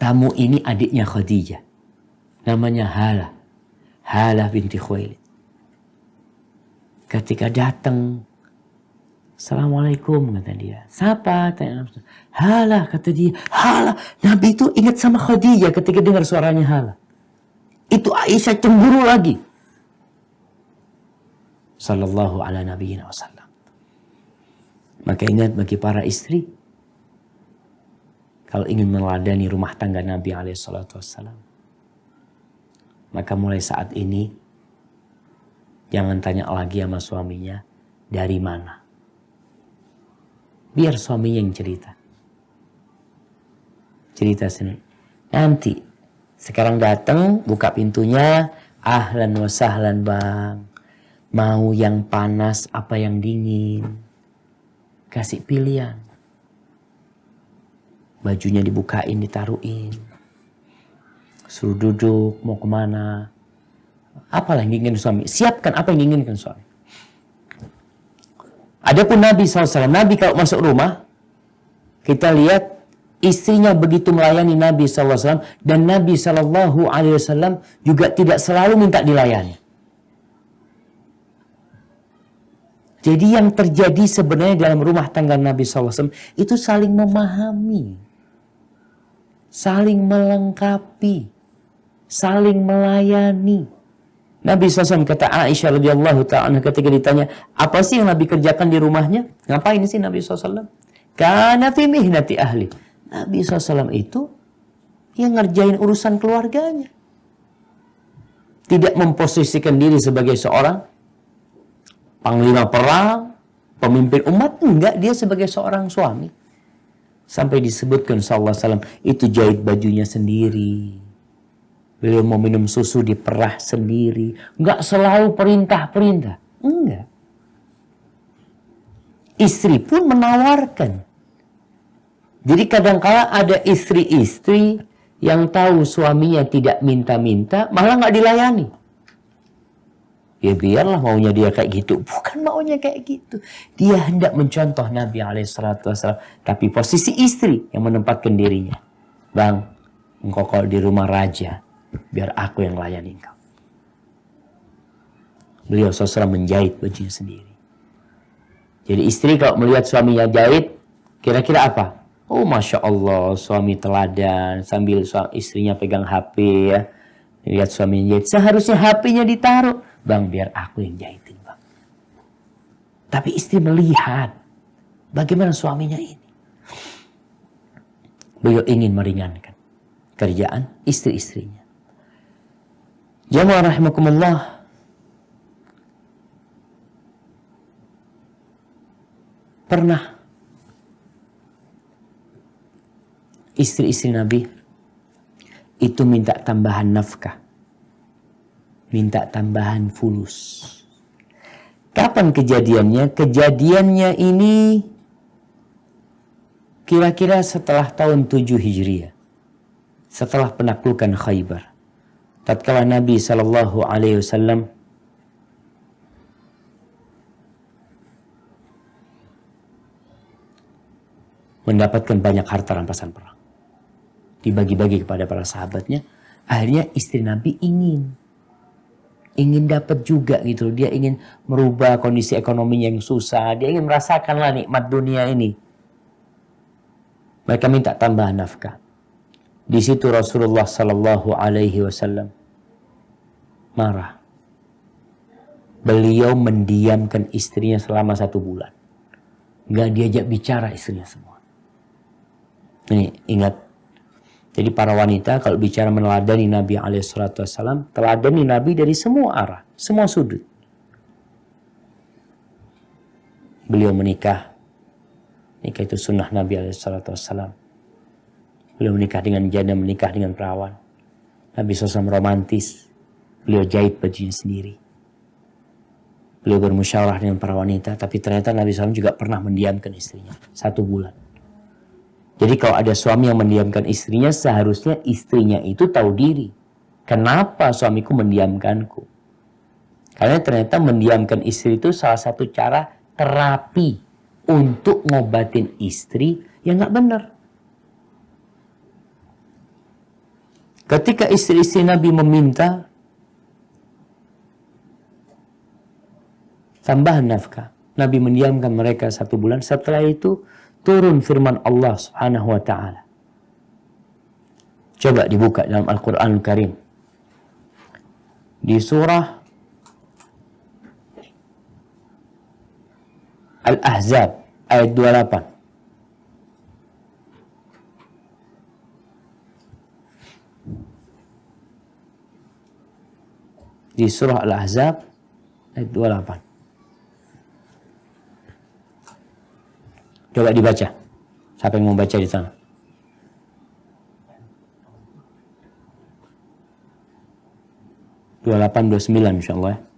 Tamu ini adiknya Khadijah. Namanya Halah binti Khuwailid. Ketika datang, Assalamualaikum kata dia. Siapa? Halah kata dia. Halah. Nabi itu ingat sama Khadijah ketika dengar suaranya Halah. Itu Aisyah cemburu lagi. Sallallahu ala nabiyina wasallam. Maka ingat bagi para istri, kalau ingin meneladani rumah tangga Nabi SAW, maka mulai saat ini jangan tanya lagi sama suaminya dari mana. Biar suaminya yang cerita. Cerita sendiri. Nanti sekarang datang buka pintunya, ahlan wa sahlan bang. Mau yang panas apa yang dingin. Kasih pilihan. Bajunya dibukain, ditaruhin. Suruh duduk, mau kemana. Apalah yang diinginkan suami. Siapkan apa yang diinginkan suami. Adapun Nabi SAW. Nabi kalau masuk rumah, kita lihat istrinya begitu melayani Nabi SAW. Dan Nabi SAW juga tidak selalu minta dilayani. Jadi yang terjadi sebenarnya dalam rumah tangga Nabi SAW itu saling memahami, saling melengkapi, saling melayani. Nabi SAW kata Aisyah radhiyallahu ta'ala ketika ditanya, apa sih yang Nabi kerjakan di rumahnya? Ngapain sih Nabi SAW? Kana fi mihnati ahli. Nabi SAW itu yang ngerjain urusan keluarganya. Tidak memposisikan diri sebagai seorang panglima perang, pemimpin umat, enggak, dia sebagai seorang suami. Sampai disebutkan sallallahu alaihi wasallam itu jahit bajunya sendiri. Beliau mau minum susu diperah sendiri, enggak selalu perintah-perintah. Enggak. Istri pun menawarkan. Jadi kadang-kala ada istri-istri yang tahu suaminya tidak minta-minta, malah nggak dilayani. Ya biarlah maunya dia kayak gitu. Bukan maunya kayak gitu. Dia hendak mencontoh Nabi SAW. Tapi posisi istri yang menempatkan dirinya. Bang, engkau kalau di rumah raja, biar aku yang layani engkau. Beliau SAW menjahit bajunya sendiri. Jadi istri kalau melihat suaminya jahit, kira-kira apa? Oh Masya Allah, suami teladan, sambil istrinya pegang HP ya. Lihat suaminya jahit, seharusnya HP-nya ditaruh. Bang, biar aku yang jahitin, bang. Tapi istri melihat bagaimana suaminya ini. Beliau ingin meringankan kerjaan istri-istrinya. Jamaah rahimakumullah. Pernah istri-istri Nabi itu minta tambahan nafkah. Minta tambahan fulus. Kapan kejadiannya? Kejadiannya ini kira-kira setelah tahun 7 Hijriah. Setelah penaklukan Khaybar. Tatkala Nabi SAW mendapatkan banyak harta rampasan perang. Dibagi-bagi kepada para sahabatnya. Akhirnya istri Nabi ingin dapat juga gitu. Dia ingin merubah kondisi ekonominya yang susah. Dia ingin merasakanlah nikmat dunia ini. Mereka minta tambahan nafkah. Di situ Rasulullah SAW marah. Beliau mendiamkan istrinya selama 1 bulan. Gak diajak bicara istrinya semua. Ini ingat. Jadi para wanita kalau bicara meneladani Nabi SAW, teladani Nabi dari semua arah, semua sudut. Beliau menikah. Nikah itu sunnah Nabi SAW. Beliau menikah dengan janda, menikah dengan perawan. Nabi SAW romantis. Beliau jahit bajunya sendiri. Beliau bermusyawarah dengan para wanita, tapi ternyata Nabi SAW juga pernah mendiamkan istrinya 1 bulan. Jadi kalau ada suami yang mendiamkan istrinya, seharusnya istrinya itu tahu diri. Kenapa suamiku mendiamkanku? Karena ternyata mendiamkan istri itu salah satu cara terapi untuk ngobatin istri yang gak benar. Ketika istri-istri Nabi meminta tambahan nafkah, Nabi mendiamkan mereka 1 bulan. Setelah itu turun firman Allah Subhanahu wa taala. Coba dibuka dalam Al-Qur'an Al-Karim. Di surah Al-Ahzab ayat 28. Di surah Al-Ahzab ayat 28. Coba dibaca. Siapa yang mau baca di sana? Dua 28, 29 insyaallah.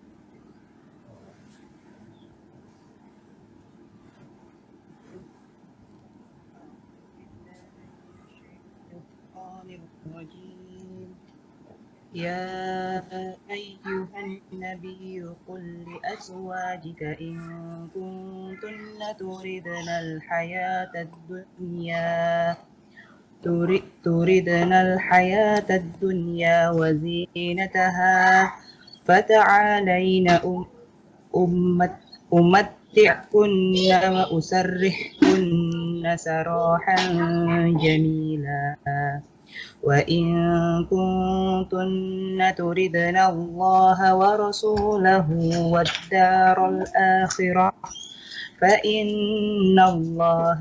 يا أيها النبي قل لأزواجك إن كنتن تردن الحياة الدنيا وزينتها فتعالين أمتعكن وأسرحكن سراحا جميلا وإن كنتن تردن الله ورسوله والدار الآخرة فإن الله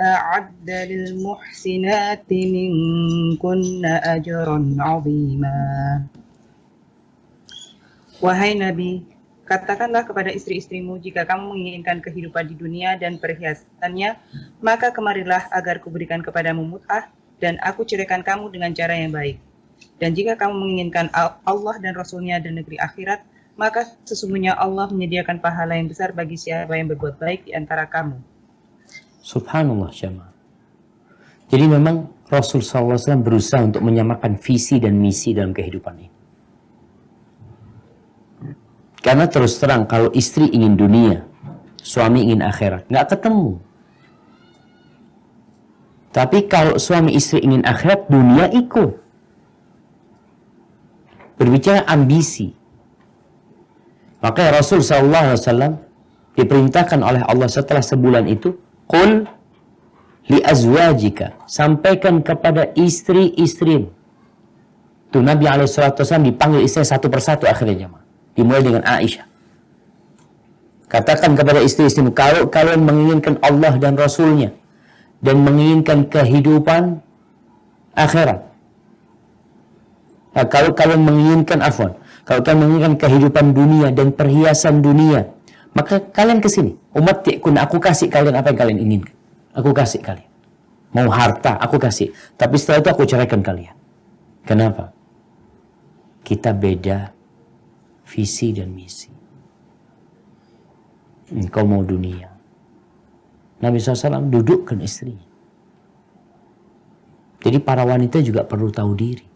أعد للمحسنات منكن أجرا عظيما. Wahai Nabi, katakanlah kepada istri-istrimu, jika kamu menginginkan kehidupan di dunia dan perhiasannya, maka kemarilah agar kuberikan kepadamu mut'ah dan aku ceraikan kamu dengan cara yang baik. Dan jika kamu menginginkan Allah dan Rasulnya dan negeri akhirat, maka sesungguhnya Allah menyediakan pahala yang besar bagi siapa yang berbuat baik di antara kamu. Subhanallah jemaah. Jadi memang Rasul SAW berusaha untuk menyamakan visi dan misi dalam kehidupan ini. Karena terus terang kalau istri ingin dunia, suami ingin akhirat, nggak ketemu. Tapi kalau suami istri ingin akhirat, dunia ikut. Berbicara ambisi. Maka Rasul SAW diperintahkan oleh Allah setelah sebulan itu, qul li azwajika, sampaikan kepada istri-istrimu. Tuh Nabi SAW dipanggil istri satu persatu akhirnya jemaah. Dimulai dengan Aisyah. Katakan kepada istri-istrimu, kalau kalian menginginkan Allah dan Rasulnya dan menginginkan kehidupan akhirat, kalau kalian menginginkan kalau kalian menginginkan kehidupan dunia dan perhiasan dunia, maka kalian ke sini. Umatti'kun, aku kasih kalian apa yang kalian inginkan. Aku kasih kalian. Mau harta, aku kasih. Tapi setelah itu aku ceraikan kalian. Kenapa? Kita beda visi dan misi. Engkau mau dunia. Nabi SAW dudukkan istrinya. Jadi para wanita juga perlu tahu diri.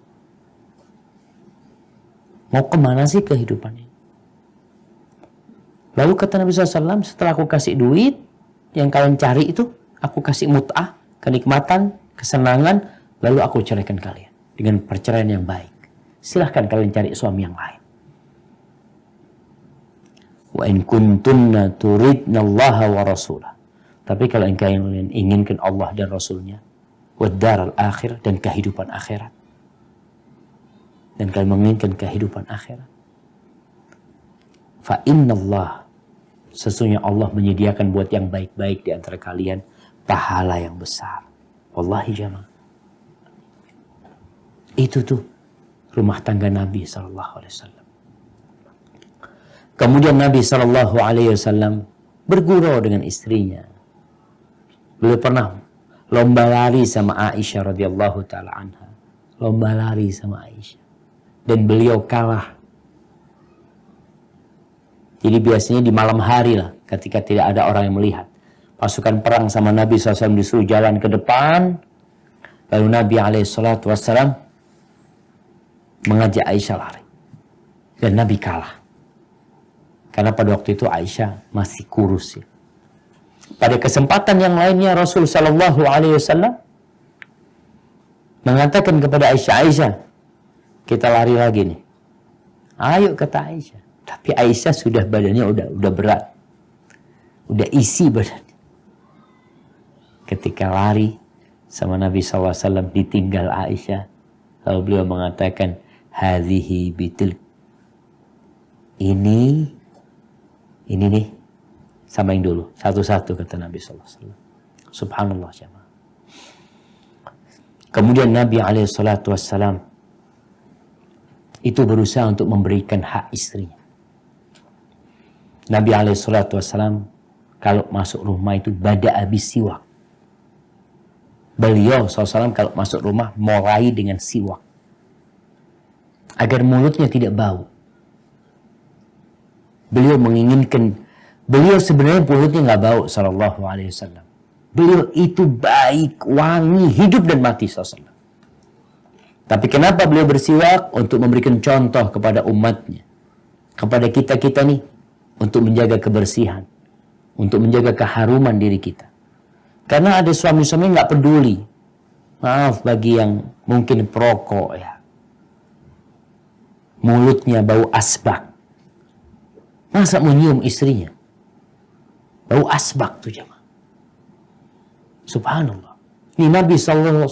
Mau kemana sih kehidupan ini? Lalu kata Nabi SAW, setelah aku kasih duit, yang kalian cari itu, aku kasih mut'ah, kenikmatan, kesenangan, lalu aku ceraikan kalian. Dengan perceraian yang baik. Silahkan kalian cari suami yang lain. Wa in kuntunna turidna Allah wa rasulah. Tapi kalau kalian inginkan Allah dan Rasulnya, wad daral akhir, dan kehidupan akhirat, dan kalian menginginkan kehidupan akhirat, fa inna Allah, sesungguhnya Allah menyediakan buat yang baik-baik di antara kalian pahala yang besar. Wallahi jamaah, itu tuh rumah tangga Nabi SAW. Kemudian Nabi SAW bergurau dengan istrinya. Beliau pernah lomba lari sama Aisyah radhiyallahu taala anha. Lomba lari sama Aisyah. Dan beliau kalah. Jadi biasanya di malam hari lah, ketika tidak ada orang yang melihat. Pasukan perang sama Nabi SAW disuruh jalan ke depan. Lalu Nabi SAW mengajak Aisyah lari. Dan Nabi kalah. Karena pada waktu itu Aisyah masih kurus ya. Pada kesempatan yang lainnya Rasul Sallallahu Alaihi Wasallam mengatakan kepada Aisyah, kita lari lagi nih. Ayo, kata Aisyah. Tapi Aisyah sudah badannya udah berat, udah isi badannya. Ketika lari sama Nabi SAW ditinggal Aisyah, lalu beliau mengatakan, hadhihi bitil. Ini nih, samain dulu satu-satu, kata Nabi SAW. Subhanallah jemaah. Kemudian Nabi SAW itu berusaha untuk memberikan hak istrinya. Nabi SAW kalau masuk rumah itu bada habis siwak. Beliau SAW kalau masuk rumah mulai dengan siwak, agar mulutnya tidak bau. Beliau sebenarnya mulutnya nggak bau, sallallahu alaihi wasallam. Beliau itu baik, wangi, hidup dan mati, sallallahu. Tapi kenapa beliau bersiwak? Untuk memberikan contoh kepada umatnya, kepada kita nih, untuk menjaga kebersihan, untuk menjaga keharuman diri kita. Karena ada suami-suami nggak peduli. Maaf bagi yang mungkin perokok ya, mulutnya bau asbak. Masa menyium istrinya? Bau asbak tuh jemaah. Subhanallah. Ini Nabi SAW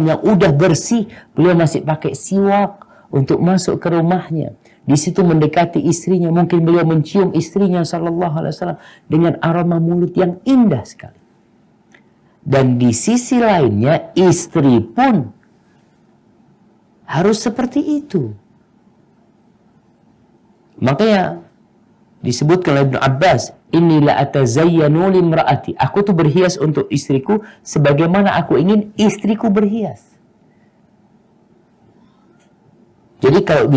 yang udah bersih, beliau masih pakai siwak untuk masuk ke rumahnya. Di situ mendekati istrinya, mungkin beliau mencium istrinya SAW dengan aroma mulut yang indah sekali. Dan di sisi lainnya, istri pun harus seperti itu. Makanya disebutkan oleh Ibnu Abbas, inilah atazayyanu limraati. Aku tuh berhias untuk istriku sebagaimana aku ingin istriku berhias. Jadi kalau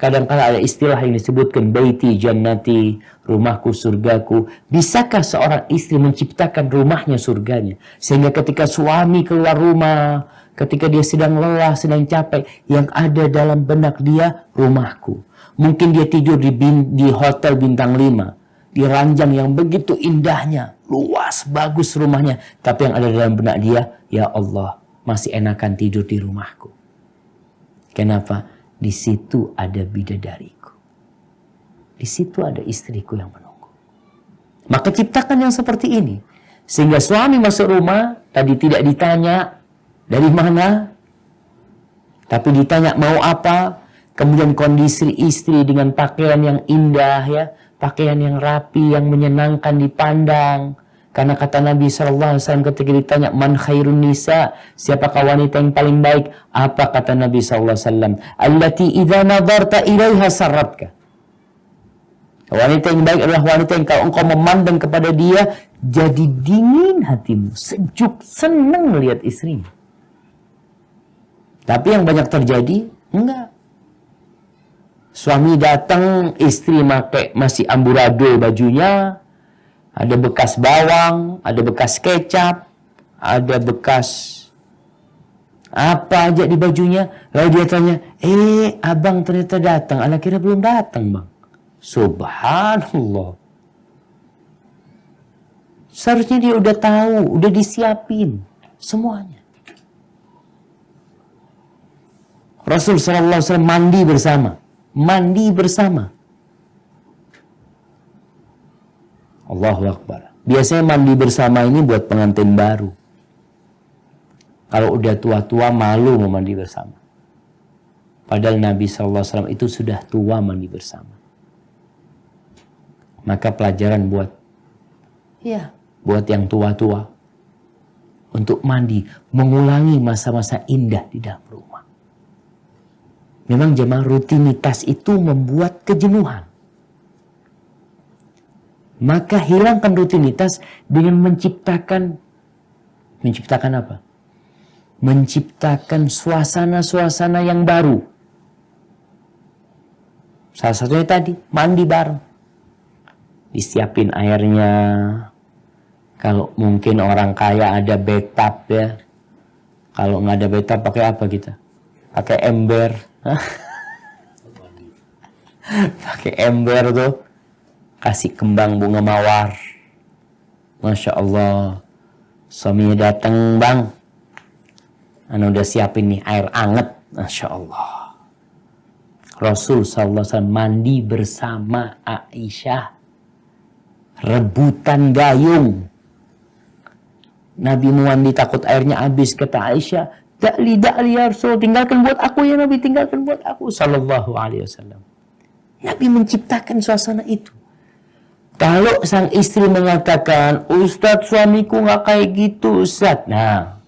Kadang-kadang ada istilah yang disebutkan baiti jannati, rumahku surgaku. Bisakah seorang istri menciptakan rumahnya surganya? Sehingga ketika suami keluar rumah, ketika dia sedang lelah, sedang capek, yang ada dalam benak dia rumahku. Mungkin dia tidur di hotel bintang 5, di ranjang yang begitu indahnya, luas, bagus rumahnya. Tapi yang ada dalam benak dia, ya Allah, masih enakan tidur di rumahku. Kenapa? Di situ ada bidadariku. Di situ ada istriku yang menunggu. Maka ciptakan yang seperti ini. Sehingga suami masuk rumah, tadi tidak ditanya dari mana, tapi ditanya mau apa. Kemudian kondisi istri dengan pakaian yang indah, ya, pakaian yang rapi, yang menyenangkan dipandang. Karena kata Nabi SAW ketika ditanya, man khairun nisa, siapakah wanita yang paling baik? Apa kata Nabi SAW? Allati idza nadarta ilaiha sarratka. Wanita yang baik adalah wanita yang kalau engkau memandang kepada dia, jadi dingin hatimu, sejuk, senang melihat istrinya. Tapi yang banyak terjadi, enggak. Suami datang, istri masih amburadul bajunya, ada bekas bawang, ada bekas kecap, ada bekas apa aja di bajunya. Lalu dia tanya, abang ternyata datang. Anak kira belum datang, bang. Subhanallah. Seharusnya dia udah tahu, udah disiapin semuanya. Rasul SAW mandi bersama. Mandi bersama. Allahu Akbar. Biasanya mandi bersama ini buat pengantin baru. Kalau udah tua-tua malu mau mandi bersama. Padahal Nabi SAW itu sudah tua mandi bersama. Maka pelajaran buat yang tua-tua. Untuk mandi. Mengulangi masa-masa indah di dalam rumah. Memang jemaah rutinitas itu membuat kejenuhan. Maka hilangkan rutinitas dengan menciptakan apa? Menciptakan suasana-suasana yang baru. Salah satunya tadi, mandi bareng. Disiapin airnya. Kalau mungkin orang kaya ada bathtub ya. Kalau nggak ada bathtub pakai apa kita? Pakai ember. Pakai ember tuh. Kasih kembang bunga mawar. Masya Allah. Suaminya datang, bang. Anu udah siapin nih air anget. Masya Allah. Rasul SAW mandi bersama Aisyah. Rebutan gayung. Nabi mau mandi takut airnya habis. Kata Aisyah, Da'li ya Rasul. Tinggalkan buat aku ya Nabi. Tinggalkan buat aku. Sallallahu alaihi wasallam. Nabi menciptakan suasana itu. Kalau sang istri mengatakan, Ustadz suamiku nggak kayak gitu Ustadz. Nah,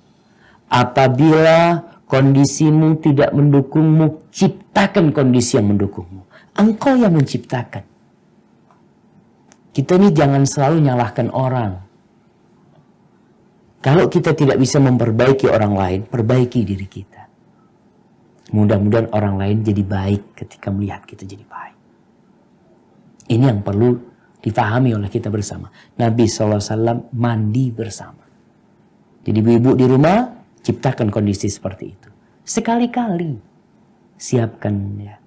apabila kondisimu tidak mendukungmu, ciptakan kondisi yang mendukungmu. Engkau yang menciptakan. Kita ini jangan selalu nyalahkan orang. Kalau kita tidak bisa memperbaiki orang lain, perbaiki diri kita. Mudah-mudahan orang lain jadi baik ketika melihat kita jadi baik. Ini yang perlu difahami oleh kita bersama. Nabi SAW mandi bersama. Jadi ibu-ibu di rumah, ciptakan kondisi seperti itu. Sekali-kali. Siapkan ya.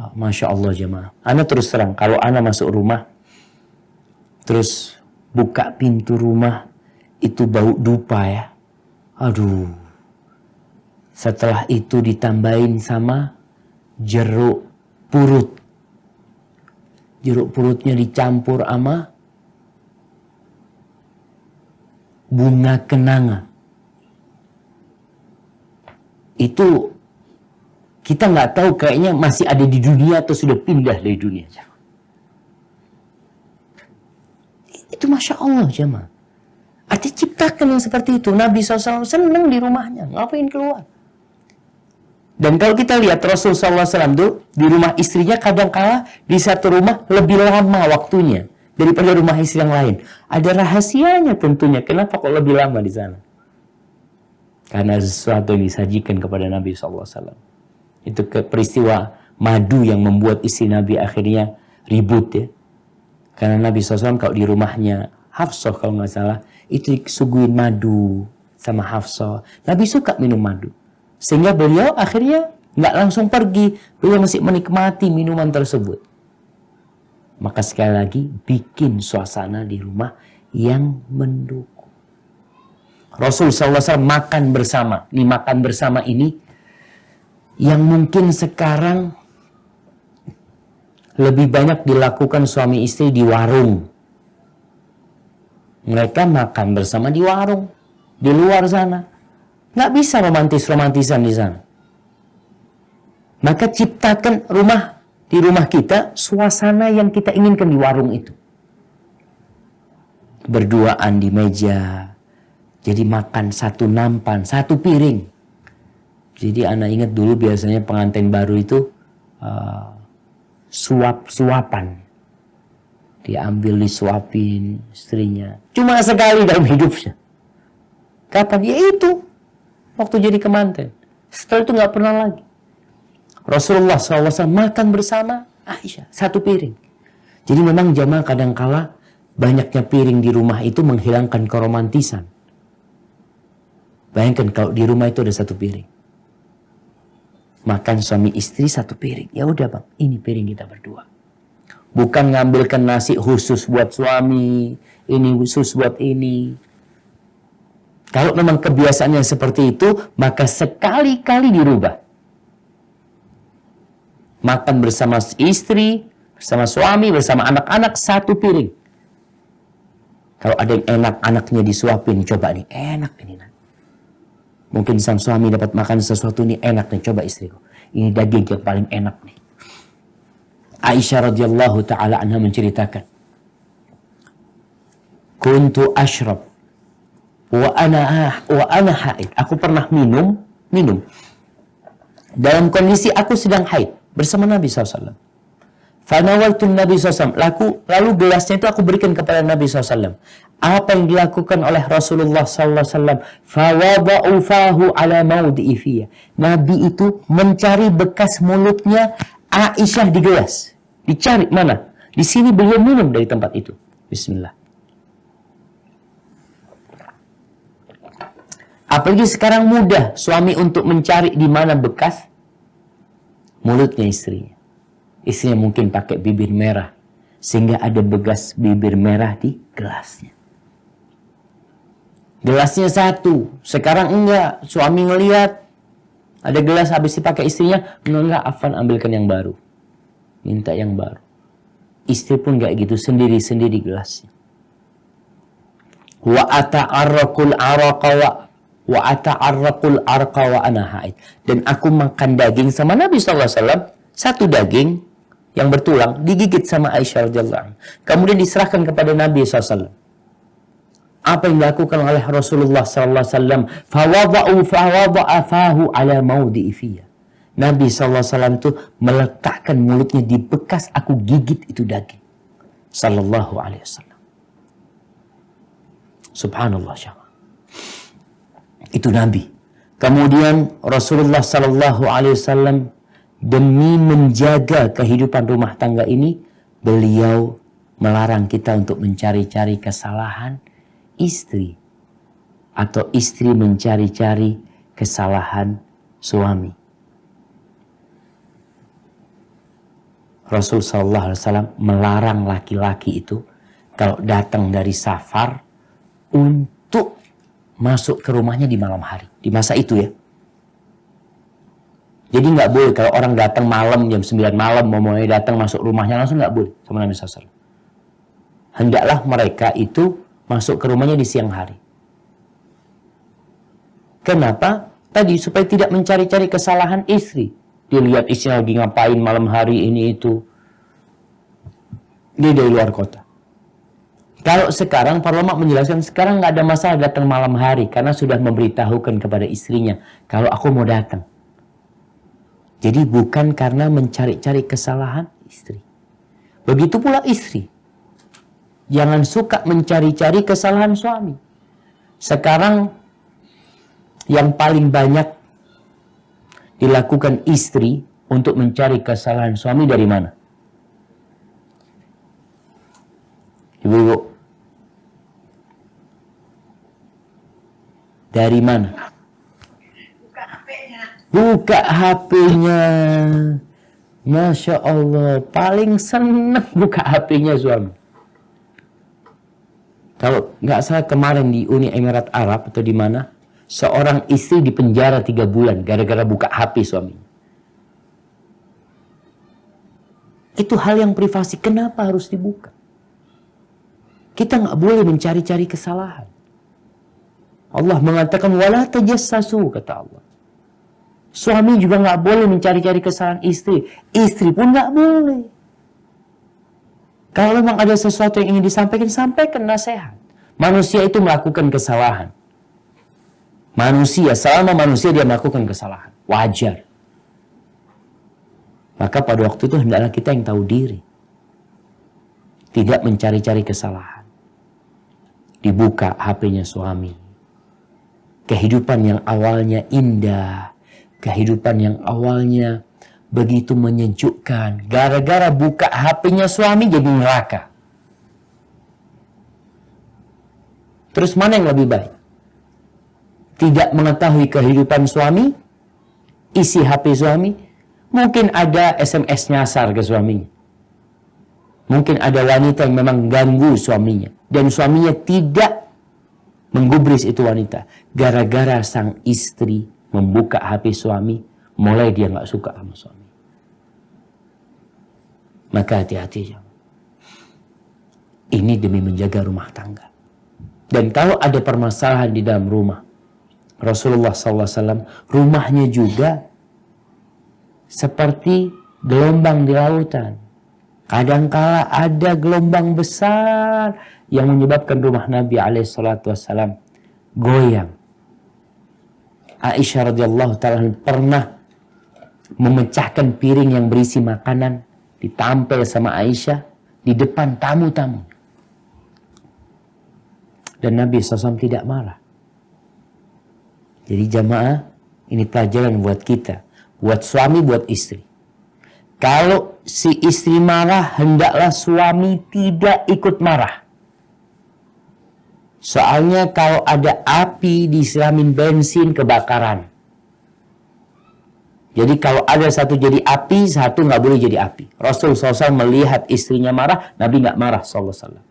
Oh, Masya Allah jemaah. Ana terus terang, kalau ana masuk rumah, terus buka pintu rumah, itu bau dupa ya. Aduh. Setelah itu ditambahin sama jeruk purut. Jeruk purutnya dicampur sama bunga kenanga. Itu kita nggak tahu kayaknya masih ada di dunia atau sudah pindah dari dunia. Itu Masya Allah jemaah. Artinya ciptakan yang seperti itu. Nabi SAW senang di rumahnya. Ngapain keluar? Dan kalau kita lihat Rasul SAW itu di rumah istrinya kadang-kala di satu rumah lebih lama waktunya daripada rumah istri yang lain. Ada rahasianya tentunya. Kenapa kok lebih lama di sana? Karena sesuatu yang disajikan kepada Nabi SAW. Itu peristiwa madu yang membuat istri Nabi akhirnya ribut ya. Karena Nabi SAW kalau di rumahnya Hafsah kalau nggak salah, itu disuguhin madu sama Hafsah. Nabi suka minum madu. Sehingga beliau akhirnya nggak langsung pergi. Beliau masih menikmati minuman tersebut. Maka sekali lagi, bikin suasana di rumah yang mendukung. Rasul SAW makan bersama. Ini makan bersama ini yang mungkin sekarang lebih banyak dilakukan suami istri di warung. Mereka makan bersama di warung, di luar sana. Nggak bisa romantis-romantisan di sana. Maka ciptakan di rumah kita suasana yang kita inginkan di warung itu. Berduaan di meja. Jadi makan satu nampan, satu piring. Jadi anak ingat dulu biasanya pengantin baru itu suap-suapan. Diambil, disuapin istrinya. Cuma sekali dalam hidupnya. Kapan? Ya itu. Waktu jadi kemanten. Setelah itu nggak pernah lagi. Rasulullah SAW makan bersama Aisyah. Satu piring. Jadi memang jamaah kadangkala banyaknya piring di rumah itu menghilangkan keromantisan. Bayangkan kalau di rumah itu ada satu piring. Makan suami istri satu piring. Ya udah bang, ini piring kita berdua. Bukan ngambilkan nasi khusus buat suami, ini khusus buat ini. Kalau memang kebiasaannya seperti itu, maka sekali-kali dirubah. Makan bersama istri, bersama suami, bersama anak-anak, satu piring. Kalau ada yang enak, anaknya disuapin, coba nih, enak ini. Mungkin sang suami dapat makan sesuatu nih, enak nih, coba istriku. Ini daging yang paling enak nih. Aisyah radhiyallahu ta'ala anha menceritakan. Kuntu ashrab wa ana haid. Aku pernah minum dalam kondisi aku sedang haid bersama Nabi SAW. Fanawaltu Nabi SAW. Lalu gelasnya itu aku berikan kepada Nabi SAW. Apa yang dilakukan oleh Rasulullah SAW? Fawada'u fahu ala mawdi'i fiyya. Nabi itu mencari bekas mulutnya Aisyah di gelas. Dicari mana? Di sini beliau minum dari tempat itu. Bismillah. Apalagi sekarang mudah suami untuk mencari di mana bekas mulutnya istrinya. Istrinya mungkin pakai bibir merah. Sehingga ada bekas bibir merah di gelasnya. Gelasnya satu. Sekarang enggak. Suami ngelihat. Ada gelas habis dipakai istrinya. Enggak, Afan ambilkan yang baru. Minta yang baru. Istri pun enggak gitu. Sendiri-sendiri gelasnya. Wa ata'arraqul arqa wa ana haid. Dan aku makan daging sama Nabi SAW. Satu daging yang bertulang digigit sama Aisyah radhiyallahu anha. Kemudian diserahkan kepada Nabi SAW. Apa yang dilakukan oleh Rasulullah SAW? Fawada'a fahu ala mawdi'i fiyya. Nabi SAW itu meletakkan mulutnya di bekas aku gigit itu daging. Sallallahu alaihi wasallam. Subhanallah syawal. Itu Nabi. Kemudian Rasulullah SAW demi menjaga kehidupan rumah tangga ini, beliau melarang kita untuk mencari-cari kesalahan istri. Atau istri mencari-cari kesalahan suami. Rasul SAW melarang laki-laki itu kalau datang dari safar untuk masuk ke rumahnya di malam hari. Di masa itu ya. Jadi nggak boleh kalau orang datang malam jam 9 malam mau mulai datang masuk rumahnya langsung nggak boleh sama Nabi SAW. Hendaklah mereka itu masuk ke rumahnya di siang hari. Kenapa? Tadi supaya tidak mencari-cari kesalahan istri. Dilihat istri lagi ngapain malam hari ini itu. Dia dari luar kota. Kalau sekarang para ulama menjelaskan sekarang nggak ada masalah datang malam hari karena sudah memberitahukan kepada istrinya kalau aku mau datang. Jadi bukan karena mencari-cari kesalahan istri. Begitu pula istri. Jangan suka mencari-cari kesalahan suami. Sekarang yang paling banyak dilakukan istri untuk mencari kesalahan suami dari mana? Ibu-ibu, dari mana? Buka HP-nya. Masya Allah, paling senang buka HP-nya suami. Kalau nggak salah kemarin di Uni Emirat Arab atau di mana, seorang istri dipenjara 3 bulan gara-gara buka HP suaminya. Itu hal yang privasi, kenapa harus dibuka? Kita nggak boleh mencari-cari kesalahan. Allah mengatakan wala tajassasu, kata Allah. Suami juga nggak boleh mencari-cari kesalahan istri. Istri pun nggak boleh. Kalau memang ada sesuatu yang ingin disampaikan, sampaikan nasihat. Manusia itu melakukan kesalahan. Manusia, selama manusia dia melakukan kesalahan. Wajar. Maka pada waktu itu hendaklah kita yang tahu diri. Tidak mencari-cari kesalahan. Dibuka HP-nya suami. Kehidupan yang awalnya indah. Kehidupan yang awalnya begitu menyejukkan. Gara-gara buka HP-nya suami jadi neraka. Terus mana yang lebih baik? Tidak mengetahui kehidupan suami, isi HP suami, mungkin ada SMS nyasar ke suaminya. Mungkin ada wanita yang memang ganggu suaminya. Dan suaminya tidak menggubris itu wanita. Gara-gara sang istri membuka HP suami, mulai dia nggak suka sama suami. Maka hati-hati. Ini demi menjaga rumah tangga. Dan kalau ada permasalahan di dalam rumah, Rasulullah SAW, rumahnya juga seperti gelombang di lautan. Kadangkala ada gelombang besar yang menyebabkan rumah Nabi SAW goyang. Aisyah radhiyallahu ta'ala pernah memecahkan piring yang berisi makanan, ditampel sama Aisyah di depan tamu-tamu. Dan Nabi SAW tidak marah. Jadi jamaah, ini pelajaran buat kita. Buat suami, buat istri. Kalau si istri marah, hendaklah suami tidak ikut marah. Soalnya kalau ada api disiramin bensin, kebakaran. Jadi kalau ada satu jadi api, satu nggak boleh jadi api. Rasul SAW melihat istrinya marah, Nabi nggak marah SAW.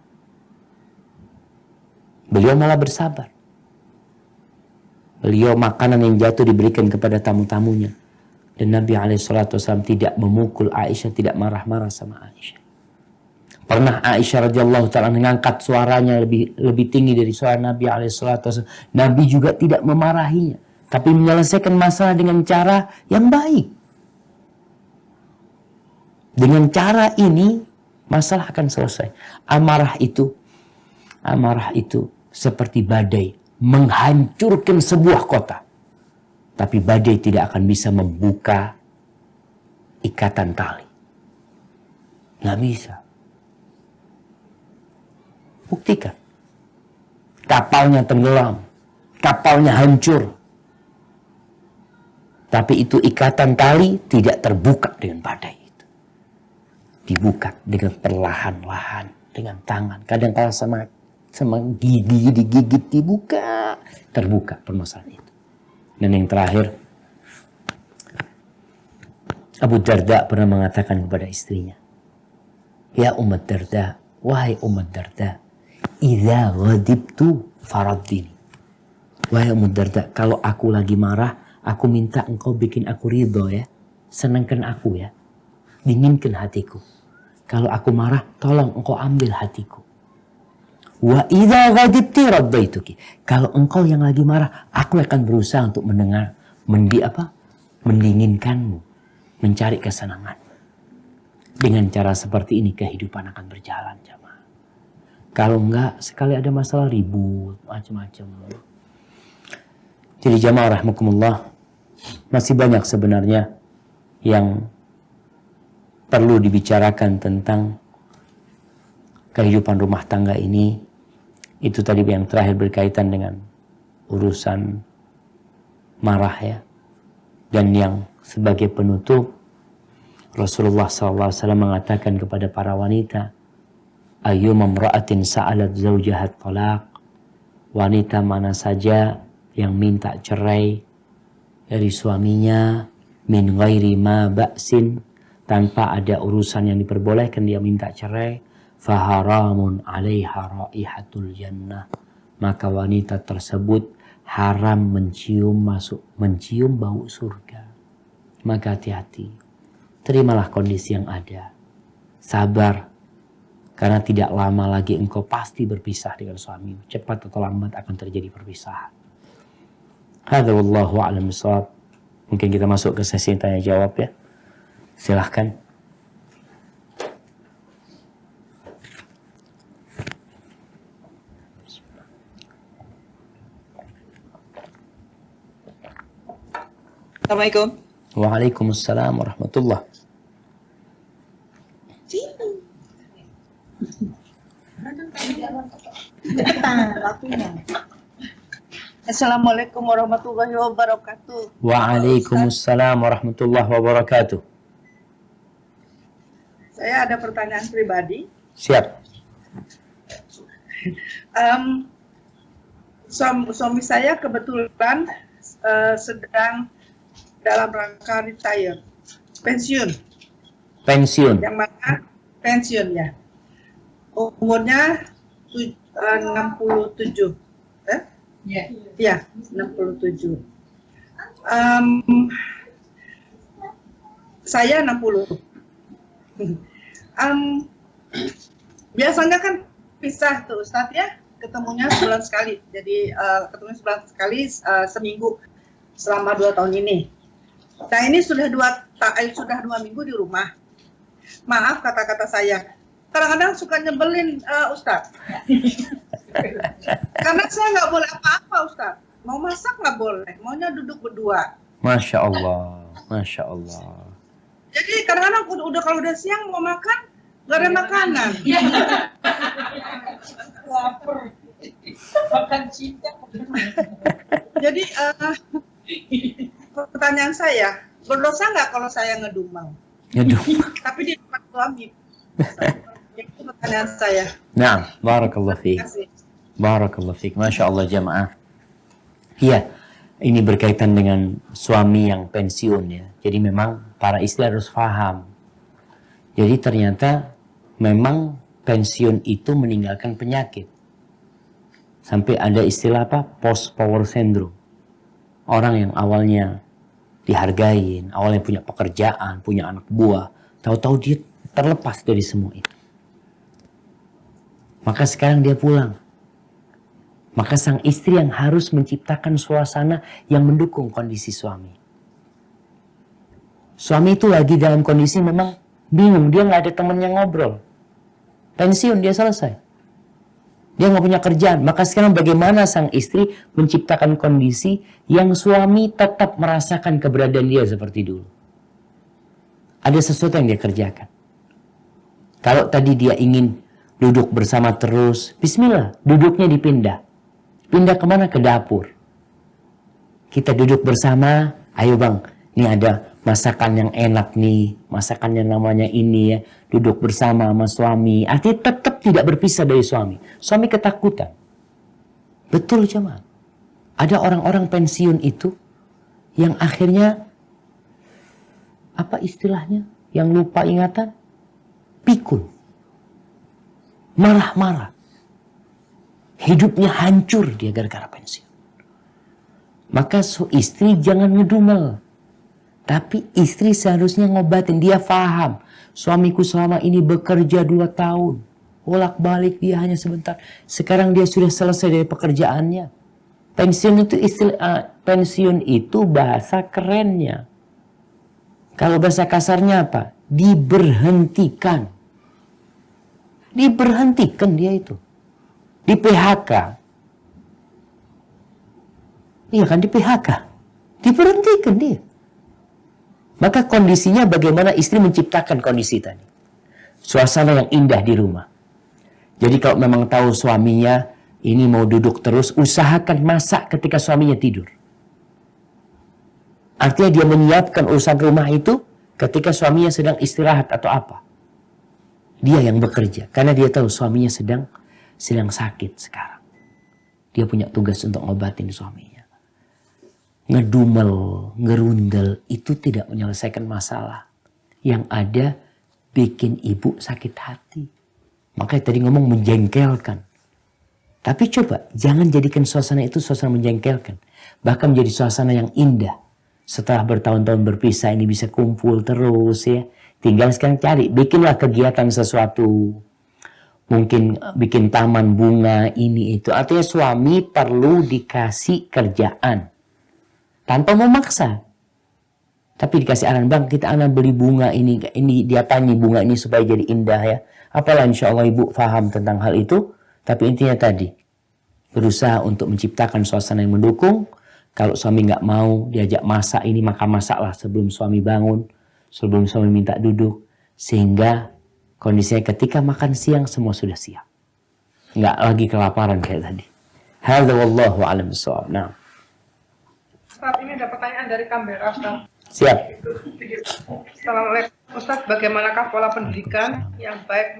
Beliau malah bersabar. Beliau makanan yang jatuh diberikan kepada tamu-tamunya. Dan Nabi SAW tidak memukul Aisyah, tidak marah-marah sama Aisyah. Pernah Aisyah radhiyallahu ta'ala mengangkat suaranya lebih tinggi dari suara Nabi SAW. Nabi juga tidak memarahinya, tapi menyelesaikan masalah dengan cara yang baik. Dengan cara ini, masalah akan selesai. Amarah itu seperti badai, menghancurkan sebuah kota. Tapi badai tidak akan bisa membuka ikatan tali. Nggak bisa. Buktikan. Kapalnya tenggelam. Kapalnya hancur. Tapi itu ikatan tali tidak terbuka dengan badai itu. Dibuka dengan perlahan-lahan. Dengan tangan. Kadang-kadang sama gigi digigit, dibuka. Terbuka permasalahan itu. Dan yang terakhir, Abu Darda pernah mengatakan kepada istrinya, ya Ummat Darda, wahai Ummat Darda, idza ghadibtu faraddini. Wahai Ummat Darda, kalau aku lagi marah, aku minta engkau bikin aku ridho ya. Senangkan aku ya. Dinginkan hatiku. Kalau aku marah, tolong engkau ambil hatiku. Wa idza ghadibti raddaituki. Kalau engkau yang lagi marah, aku akan berusaha untuk mendinginkanmu, mencari kesenangan. Dengan cara seperti ini kehidupan akan berjalan, jamaah. Kalau enggak, sekali ada masalah ribut, macam-macam. Jadi jamaah rahmakumullah, masih banyak sebenarnya yang perlu dibicarakan tentang kehidupan rumah tangga ini. Itu tadi yang terakhir berkaitan dengan urusan marah ya. Dan yang sebagai penutup, Rasulullah SAW mengatakan kepada para wanita, ayyuma imra'atin sa'alat zawjaha talaq, wanita mana saja yang minta cerai dari suaminya min ghairi ma ba'sin, tanpa ada urusan yang diperbolehkan dia minta cerai, faharamun 'alaiha raihatul jannah, maka wanita tersebut haram mencium bau surga. Maka hati-hati, terimalah kondisi yang ada, sabar, karena tidak lama lagi engkau pasti berpisah dengan suamimu. Cepat atau lambat akan terjadi perpisahan. Hadza wallahu a'lam bishawab. Mungkin kita masuk ke sesi tanya jawab ya. Silahkan. Assalamualaikum. Waalaikumsalam warahmatullah. Assalamualaikum warahmatullahi wabarakatuh. Waalaikumsalam warahmatullahi wabarakatuh. Saya ada pertanyaan pribadi. Siap. Suami saya kebetulan sedang dalam rangka retire, pensiun. Pensiun. Yang mana pensiun ya. Umurnya 67. Ya, 67. Saya 60. Biasanya kan pisah tuh Ustadz ya, ketemunya sebulan sekali. Jadi ketemunya sebulan sekali seminggu selama 2 tahun ini. Nah ini sudah 2 minggu di rumah. Maaf kata-kata saya, kadang-kadang suka nyebelin Ustadz. Karena saya nggak boleh apa-apa Ustadz. Mau masak nggak boleh, maunya duduk berdua. Masya Allah, Masya Allah. Jadi kadang-kadang kalau udah siang mau makan, nggak ada makanan. Lapar. Makan cinta. Jadi pertanyaan saya, berdosa nggak kalau saya ngedumel? Ngedumel. Tapi di depan suami. Itu pertanyaan saya. Nah, barakallah fiik. Barakallah fiik. Masya Allah jamaah. Iya, ini berkaitan dengan suami yang pensiun ya. Jadi memang para istri harus paham. Jadi ternyata memang pensiun itu meninggalkan penyakit. Sampai ada istilah apa? Post power syndrome. Orang yang awalnya dihargain, awalnya punya pekerjaan, punya anak buah, tahu-tahu dia terlepas dari semua itu. Maka sekarang dia pulang. Maka sang istri yang harus menciptakan suasana yang mendukung kondisi suami. Suami itu lagi dalam kondisi memang bingung, dia nggak ada temannya ngobrol. Pensiun, dia selesai. Dia nggak punya kerjaan. Maka sekarang bagaimana sang istri menciptakan kondisi yang suami tetap merasakan keberadaan dia seperti dulu. Ada sesuatu yang dia kerjakan. Kalau tadi dia ingin duduk bersama terus, bismillah, duduknya dipindah. Pindah kemana? Ke dapur. Kita duduk bersama, ayo bang, ini ada masakan yang enak nih, masakan yang namanya ini ya. Duduk bersama sama suami, artinya tetap tidak berpisah dari suami. Suami ketakutan. Betul cuman. Ada orang-orang pensiun itu yang akhirnya, apa istilahnya? Yang lupa ingatan? Pikun. Marah-marah. Hidupnya hancur dia gara-gara pensiun. Maka istri jangan ngedumel. Tapi istri seharusnya ngobatin. Dia paham. Suamiku selama ini bekerja 2 tahun. Bolak-balik dia hanya sebentar. Sekarang dia sudah selesai dari pekerjaannya. Pensiun itu bahasa kerennya. Kalau bahasa kasarnya apa? Diberhentikan. Diberhentikan dia itu. Di PHK. Iya kan, di PHK. Diberhentikan dia. Maka kondisinya bagaimana istri menciptakan kondisi tadi. Suasana yang indah di rumah. Jadi kalau memang tahu suaminya ini mau duduk terus, usahakan masak ketika suaminya tidur. Artinya dia menyiapkan urusan rumah itu ketika suaminya sedang istirahat atau apa. Dia yang bekerja karena dia tahu suaminya sedang sakit sekarang. Dia punya tugas untuk ngobatin suaminya. Ngedumel, ngerundel itu tidak menyelesaikan masalah. Yang ada bikin ibu sakit hati. Makanya tadi ngomong menjengkelkan. Tapi coba jangan jadikan suasana itu suasana menjengkelkan. Bahkan menjadi suasana yang indah. Setelah bertahun-tahun berpisah ini bisa kumpul terus ya. Tinggal sekarang cari, bikinlah kegiatan sesuatu. Mungkin bikin taman bunga ini itu. Artinya suami perlu dikasih kerjaan. Tanpa memaksa. Tapi dikasih arahan, bang kita anak beli bunga ini diapain nih bunga ini supaya jadi indah ya. Apalah insya Allah ibu paham tentang hal itu. Tapi intinya tadi, berusaha untuk menciptakan suasana yang mendukung. Kalau suami nggak mau diajak masak ini, maka masaklah sebelum suami bangun. Sebelum suami minta duduk. Sehingga kondisinya ketika makan siang semua sudah siap. Nggak lagi kelaparan kayak tadi. Hadza wallahu a'lam bishawab. Nah. Saat ini ada pertanyaan dari Canberra, Ustaz. Siap. Assalamualaikum Ustaz, bagaimanakah pola pendidikan yang baik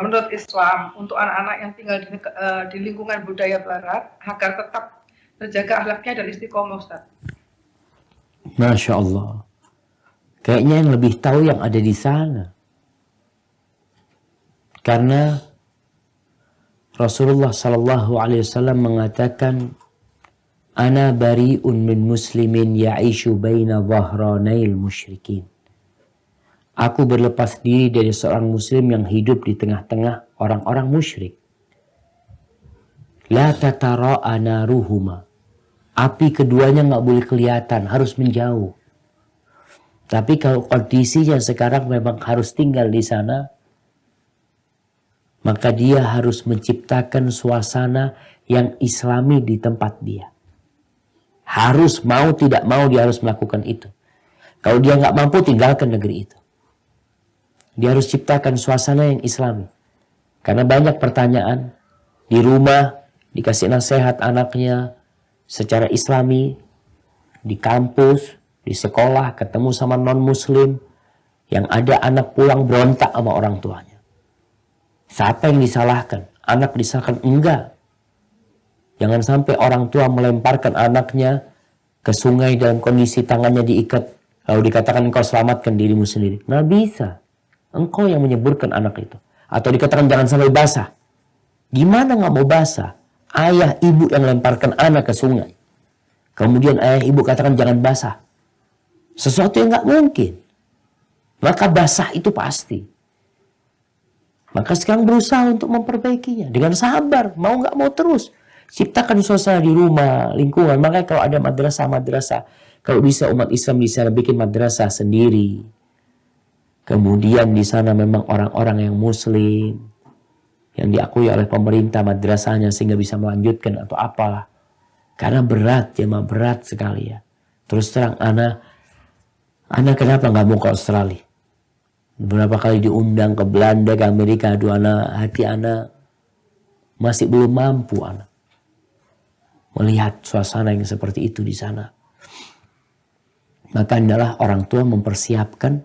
menurut Islam untuk anak-anak yang tinggal di lingkungan budaya Barat agar tetap terjaga akhlaknya dan istiqomah, Ustaz? Masya Allah. Kayaknya yang lebih tahu yang ada di sana. Karena Rasulullah Sallallahu Alaihi Wasallam mengatakan, Ana bari'un min muslimin ya'ishu baina dhahranail musyrikin. Aku berlepas diri dari seorang muslim yang hidup di tengah-tengah orang-orang musyrik. La tatara'a naruhuma. Api keduanya nggak boleh kelihatan, harus menjauh. Tapi kalau kondisinya sekarang memang harus tinggal di sana, maka dia harus menciptakan suasana yang islami di tempat dia. Harus mau tidak mau dia harus melakukan itu. Kalau dia nggak mampu tinggalkan negeri itu. Dia harus ciptakan suasana yang islami. Karena banyak pertanyaan di rumah dikasih nasihat anaknya secara islami, di kampus, di sekolah ketemu sama non muslim, yang ada anak pulang berontak sama orang tuanya. Siapa yang disalahkan? Anak disalahkan? Enggak. Jangan sampai orang tua melemparkan anaknya ke sungai dalam kondisi tangannya diikat. Lalu dikatakan engkau selamatkan dirimu sendiri. Nggak bisa. Engkau yang menyeburkan anak itu. Atau dikatakan jangan sampai basah. Gimana nggak mau basah? Ayah ibu yang lemparkan anak ke sungai. Kemudian ayah ibu katakan jangan basah. Sesuatu yang nggak mungkin. Maka basah itu pasti. Maka sekarang berusaha untuk memperbaikinya. Dengan sabar. Mau nggak mau terus. Ciptakan suasana di rumah, lingkungan. Makanya kalau ada madrasah-madrasah. Kalau bisa umat Islam bisa bikin madrasah sendiri. Kemudian di sana memang orang-orang yang muslim. Yang diakui oleh pemerintah madrasahnya sehingga bisa melanjutkan atau apalah. Karena berat, jemaah berat sekali ya. Terus terang, Ana kenapa nggak mau ke Australia? Beberapa kali diundang ke Belanda, ke Amerika. Aduh, hati Ana masih belum mampu Ana melihat suasana yang seperti itu di sana. Maka adalah orang tua mempersiapkan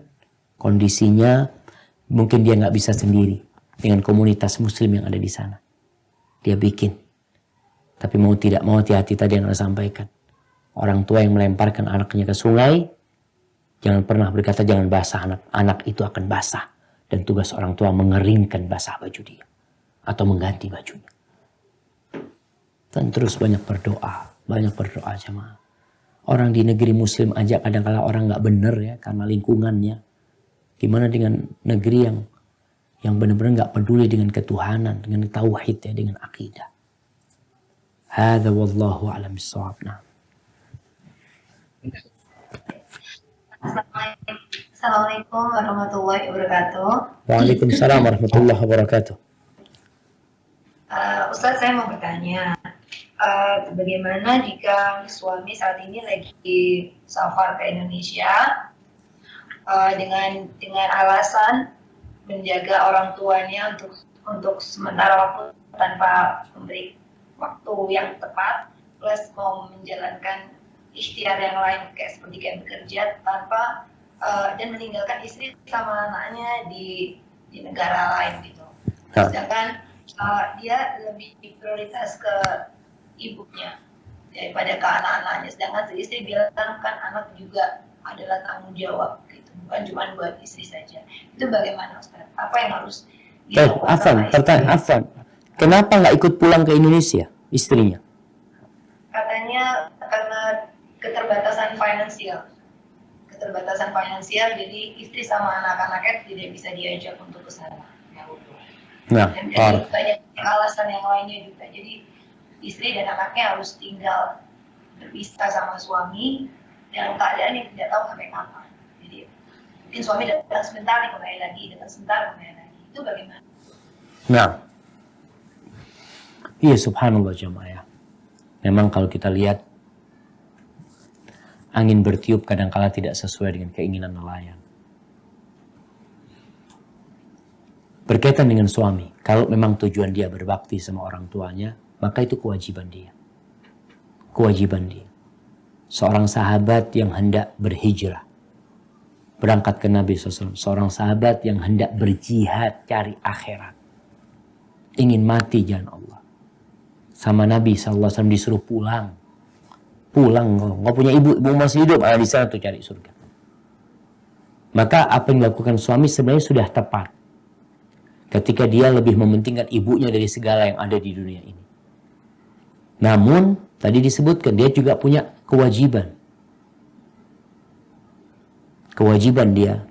kondisinya. Mungkin dia nggak bisa sendiri dengan komunitas muslim yang ada di sana. Dia bikin. Tapi mau tidak mau hati-hati tadi yang Ana sampaikan. Orang tua yang melemparkan anaknya ke sungai, jangan pernah berkata jangan basah anak. Anak itu akan basah. Dan tugas orang tua mengeringkan basah baju dia. Atau mengganti bajunya. Dan terus banyak berdoa. Banyak berdoa jemaah. Orang di negeri muslim aja kadang-kadang orang gak benar ya. Karena lingkungannya. Gimana dengan negeri yang benar-benar gak peduli dengan ketuhanan. Dengan tauhid ya. Dengan akidah. Hadza wallahu a'lam bishawab. Assalamualaikum warahmatullahi wabarakatuh. Waalaikumsalam warahmatullahi wabarakatuh. Ustaz, saya mau bertanya, bagaimana jika suami saat ini lagi safar ke Indonesia dengan alasan menjaga orang tuanya untuk sementara waktu tanpa memberi waktu yang tepat, plus mau menjalankan ikhtiar yang lain kayak bekerja tanpa dan meninggalkan istri sama anaknya di negara lain gitu. Ya. Sedangkan dia lebih prioritas ke ibunya daripada ke anak-anaknya. Sedangkan si istri bilang kan anak juga adalah tanggung jawab gitu, bukan cuma buat istri saja. Itu bagaimana Ustaz? Apa yang harus dilakukan? Afwan. Kenapa nggak ikut pulang ke Indonesia istrinya? Katanya karena keterbatasan finansial, jadi istri sama anak-anaknya tidak bisa diajak untuk ke sana. Nah, Dan jadi banyak alasan yang lainnya juga. Jadi istri dan anaknya harus tinggal berpisah sama suami dalam keadaan yang tidak tahu sampai kapan. Jadi mungkin suami datang sebentar, kembali lagi, datang sebentar, kembali lagi. Itu bagaimana? Nah, iya subhanallah jemaah ya. Memang kalau kita lihat angin bertiup kadangkala tidak sesuai dengan keinginan nelayan. Berkaitan dengan suami, kalau memang tujuan dia berbakti sama orang tuanya, maka itu kewajiban dia. Kewajiban dia. Seorang sahabat yang hendak berhijrah, berangkat ke Nabi SAW. Seorang sahabat yang hendak berjihad cari akhirat. Ingin mati jalan Allah. Sama Nabi SAW disuruh pulang. Pulang, nggak punya ibu masih hidup, di sana tuh cari surga. Maka apa yang dilakukan suami sebenarnya sudah tepat. Ketika dia lebih mementingkan ibunya dari segala yang ada di dunia ini. Namun, tadi disebutkan dia juga punya kewajiban. Kewajiban dia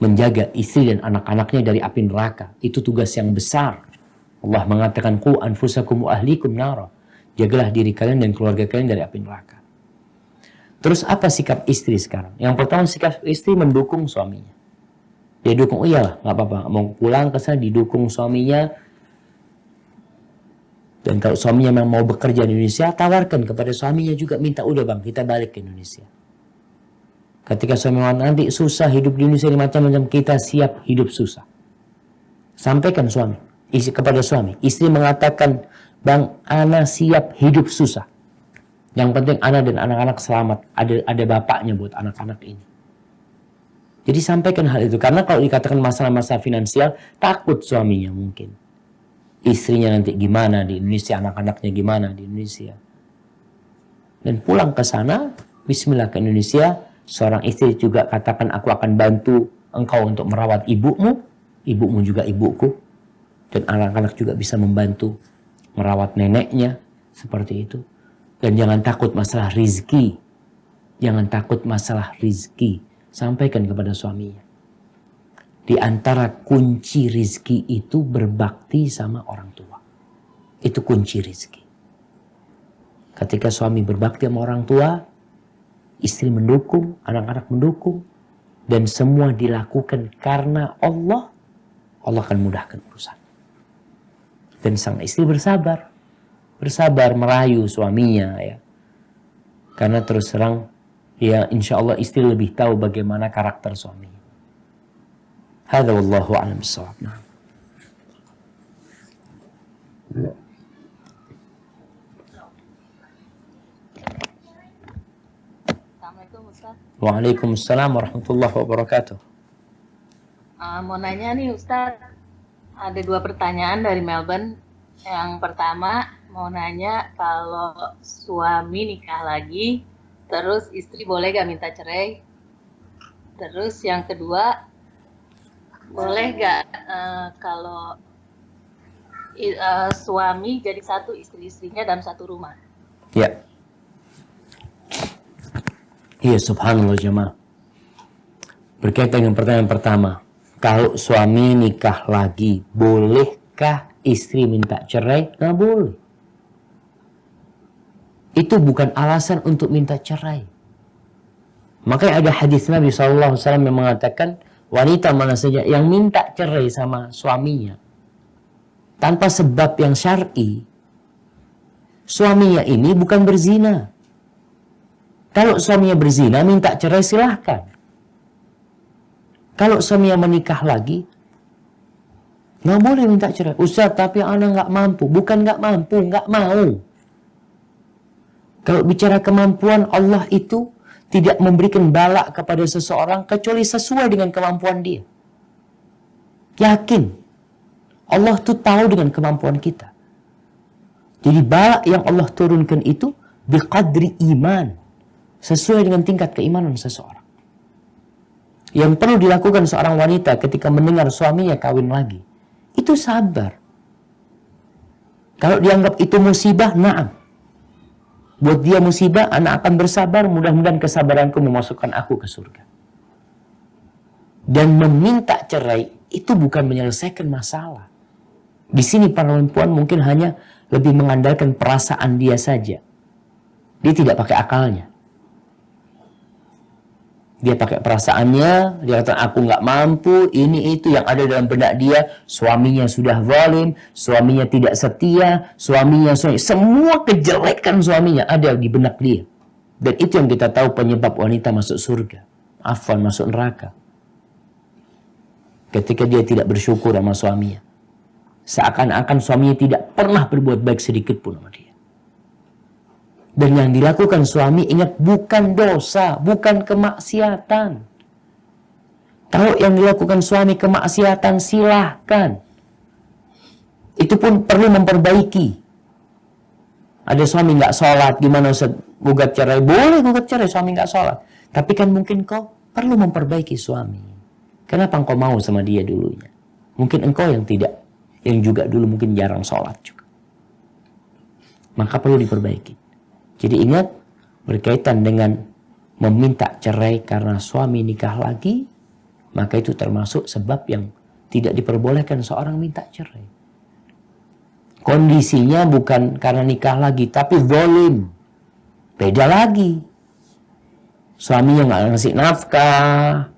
menjaga istri dan anak-anaknya dari api neraka. Itu tugas yang besar. Allah mengatakan, qu anfusakum wa ahlikum nara. Jagalah diri kalian dan keluarga kalian dari api neraka. Terus apa sikap istri sekarang? Yang pertama, sikap istri mendukung suaminya. Dia dukung, oh iyalah, nggak apa-apa. Mau pulang ke sana didukung suaminya. Dan kalau suaminya memang mau bekerja di Indonesia, tawarkan kepada suaminya juga, minta udah bang, kita balik ke Indonesia. Ketika suami nanti susah hidup di Indonesia, macam-macam, kita siap hidup susah. Sampaikan suami, kepada suami. Istri mengatakan, bang, ana siap hidup susah. Yang penting ana dan anak-anak selamat. Ada bapaknya buat anak-anak ini. Jadi sampaikan hal itu. Karena kalau dikatakan masalah-masalah finansial, takut suaminya mungkin. Istrinya nanti gimana di Indonesia, anak-anaknya gimana di Indonesia. Dan pulang ke sana, bismillah ke Indonesia, seorang istri juga katakan, aku akan bantu engkau untuk merawat ibumu, ibumu juga ibuku, dan anak-anak juga bisa membantu merawat neneknya, seperti itu. Dan jangan takut masalah rizki. Jangan takut masalah rizki. Sampaikan kepada suaminya. Di antara kunci rizki itu berbakti sama orang tua. Itu kunci rizki. Ketika suami berbakti sama orang tua, istri mendukung, anak-anak mendukung, dan semua dilakukan karena Allah, Allah akan mudahkan urusan. Dan sang istri bersabar merayu suaminya ya. Karena terus terang, ya insya Allah istri lebih tahu bagaimana karakter suami. Hadza wallahu a'lam bissawab. Assalamualaikum Ustaz. Waalaikumsalam warahmatullahi wabarakatuh. Mau nanya nih Ustaz, ada 2 pertanyaan dari Melbourne. Yang pertama mau nanya, kalau suami nikah lagi, terus istri boleh gak minta cerai? Terus yang kedua, boleh gak kalau suami jadi satu, istri-istrinya dalam satu rumah? Ya. Iya subhanallah jemaah. Berkaitan dengan pertanyaan pertama, kalau suami nikah lagi, bolehkah istri minta cerai? Nggak boleh. Itu bukan alasan untuk minta cerai. Makanya ada hadis Nabi SAW yang mengatakan, wanita mana saja yang minta cerai sama suaminya tanpa sebab yang syar'i, suaminya ini bukan berzina. Kalau suaminya berzina, minta cerai silahkan. Kalau suaminya menikah lagi, nggak boleh minta cerai. Ustaz, tapi anak nggak mampu. Bukan nggak mampu, nggak mau. Kalau bicara kemampuan, Allah itu tidak memberikan bala kepada seseorang kecuali sesuai dengan kemampuan dia. Yakin. Allah tuh tahu dengan kemampuan kita. Jadi bala yang Allah turunkan itu biqadri iman. Sesuai dengan tingkat keimanan seseorang. Yang perlu dilakukan seorang wanita ketika mendengar suaminya kawin lagi. Itu sabar. Kalau dianggap itu musibah, na'am. Buat dia musibah, anak akan bersabar. Mudah-mudahan kesabaranku memasukkan aku ke surga. Dan meminta cerai itu bukan menyelesaikan masalah. Di sini perempuan mungkin hanya lebih mengandalkan perasaan dia saja. Dia tidak pakai akalnya. Dia pakai perasaannya, dia kata aku nggak mampu, ini itu yang ada dalam benak dia. Suaminya sudah zalim, suaminya tidak setia, semua kejelekan suaminya ada di benak dia. Dan itu yang kita tahu penyebab wanita masuk surga. Afwan, masuk neraka. Ketika dia tidak bersyukur sama suaminya. Seakan-akan suaminya tidak pernah berbuat baik sedikit pun sama dia. Dan yang dilakukan suami, ingat, bukan dosa, bukan kemaksiatan. Kalau yang dilakukan suami kemaksiatan, silahkan. Itu pun perlu memperbaiki. Ada suami nggak sholat, gimana Ustaz? Gugat cerai? Boleh gugat cerai, suami nggak sholat. Tapi kan mungkin kau perlu memperbaiki suami. Kenapa engkau mau sama dia dulunya? Mungkin engkau yang tidak, yang juga dulu mungkin jarang sholat juga. Maka perlu diperbaiki. Jadi ingat, berkaitan dengan meminta cerai karena suami nikah lagi, maka itu termasuk sebab yang tidak diperbolehkan seorang minta cerai. Kondisinya bukan karena nikah lagi, tapi zalim. Beda lagi. Suaminya nggak ngasih nafkah,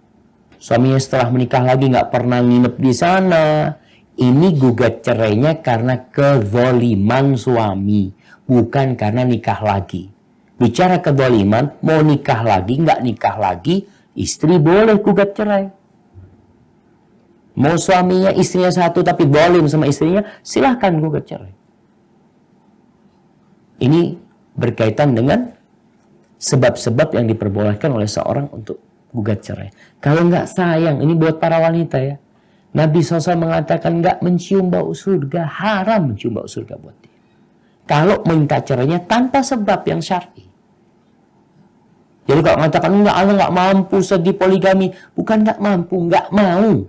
suaminya setelah menikah lagi nggak pernah nginep di sana. Ini gugat cerainya karena kezaliman suami. Bukan karena nikah lagi. Bicara kezaliman, mau nikah lagi, nggak nikah lagi, istri boleh gugat cerai. Mau suaminya, istrinya satu tapi zalim sama istrinya, silahkan gugat cerai. Ini berkaitan dengan sebab-sebab yang diperbolehkan oleh seorang untuk gugat cerai. Kalau nggak sayang, ini buat para wanita ya. Nabi SAW mengatakan nggak mencium bau surga, haram mencium bau surga buat dia. Kalau minta cerainya tanpa sebab yang syar'i. Jadi kalau mengatakan enggak, Allah nggak mampu segi poligami, bukan nggak mampu, nggak mau.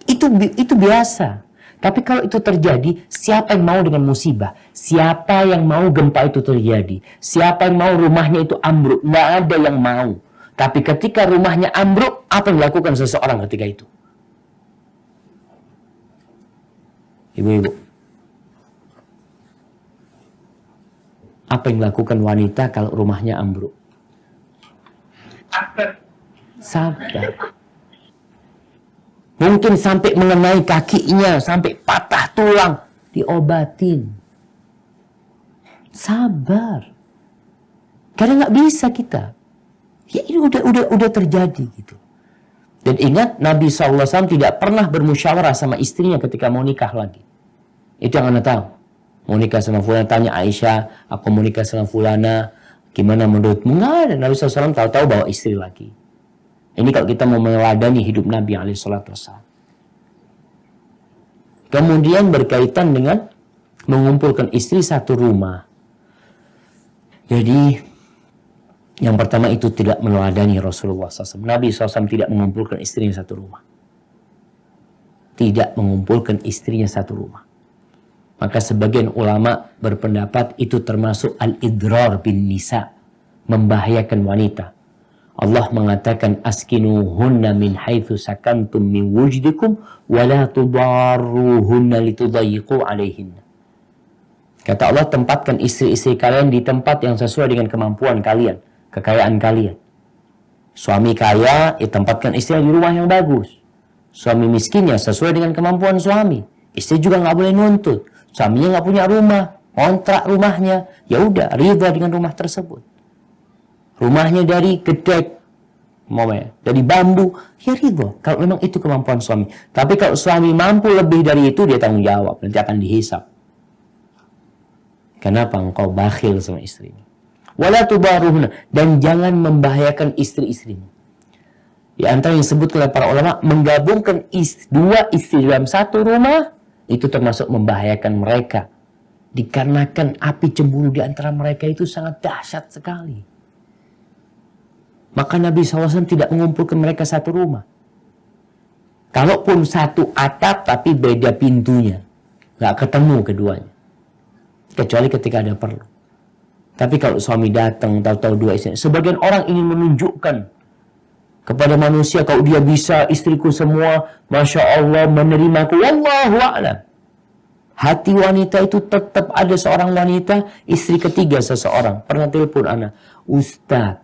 Itu biasa. Tapi kalau itu terjadi, siapa yang mau dengan musibah? Siapa yang mau gempa itu terjadi? Siapa yang mau rumahnya itu ambruk? Nggak ada yang mau. Tapi ketika rumahnya ambruk, apa yang dilakukan seseorang ketika itu? Ibu-ibu, apa yang dilakukan wanita kalau rumahnya ambruk? Sabar. Mungkin sampai mengenai kakinya, sampai patah tulang, diobatin. Sabar. Karena nggak bisa kita. Ya ini udah terjadi gitu. Dan ingat, Nabi SAW tidak pernah bermusyawarah sama istrinya ketika mau nikah lagi. Itu yang Anda tahu. Mau nikah sama fulana, tanya Aisyah, aku mau nikah sama fulana, gimana menurutmu? Nggak ada. Nabi SAW tahu-tahu bawa istri lagi. Ini kalau kita mau meneladani hidup Nabi SAW. Kemudian berkaitan dengan mengumpulkan istri satu rumah. Jadi, yang pertama itu tidak meneladani Rasulullah SAW. Nabi SAW tidak mengumpulkan istrinya satu rumah. Tidak mengumpulkan istrinya satu rumah. Maka sebagian ulama berpendapat itu termasuk al-idrar bin nisa, membahayakan wanita. Allah mengatakan askinuhunna min haitsu sakantum min wujdikum wa la tudarruhunna litudayyiqu alaihinna. Kata Allah, tempatkan istri-istri kalian di tempat yang sesuai dengan kemampuan kalian, kekayaan kalian. Suami kaya, ya tempatkan istri di rumah yang bagus. Suami miskin ya sesuai dengan kemampuan suami. Istri juga nggak boleh nuntut. Suaminya nggak punya rumah, kontrak rumahnya, ya udah ridha dengan rumah tersebut. Rumahnya dari gedek, dari bambu, ya ridha. Kalau memang itu kemampuan suami. Tapi kalau suami mampu lebih dari itu, dia tanggung jawab, nanti akan dihisap. Kenapa engkau bakhil sama istrinya? Wala tudaruhunna, dan jangan membahayakan istri-istrimu. Di antara yang disebut oleh para ulama, menggabungkan dua istri dalam satu rumah itu termasuk membahayakan mereka. Dikarenakan api cemburu di antara mereka itu sangat dahsyat sekali. Maka Nabi SAW tidak mengumpulkan mereka satu rumah. Kalaupun satu atap tapi beda pintunya, nggak ketemu keduanya. Kecuali ketika ada perlu. Tapi kalau suami datang, tahu-tahu dua istri, sebagian orang ingin menunjukkan kepada manusia, kalau dia bisa, istriku semua, Masya Allah, menerimaku. Wallahu a'lam. Hati wanita itu tetap ada seorang wanita, istri ketiga seseorang. Pernah telepon anak, Ustadz,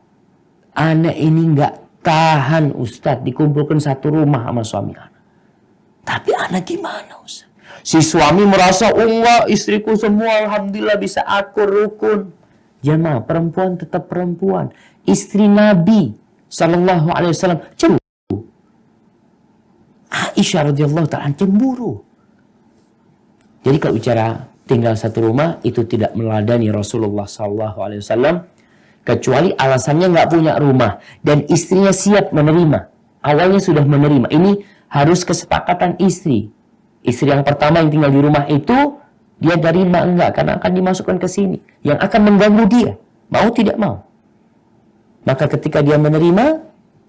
anak ini nggak tahan Ustadz, dikumpulkan satu rumah sama suami anak. Tapi anak gimana Ustadz? Si suami merasa, Allah, istriku semua, Alhamdulillah bisa akur, rukun. Jamaah, perempuan tetap perempuan. Istri Nabi Sallallahu Alaihi Wasallam cemburu. Aisyah radhiyallahu ta'ala cemburu. Jadi kalau bicara tinggal satu rumah, itu tidak meladani Rasulullah Sallallahu Alaihi Wasallam, kecuali alasannya nggak punya rumah dan istrinya siap menerima. Awalnya sudah menerima. Ini harus kesepakatan istri. Istri yang pertama yang tinggal di rumah itu, dia terima enggak, karena akan dimasukkan ke sini. Yang akan mengganggu dia. Mau tidak mau. Maka ketika dia menerima,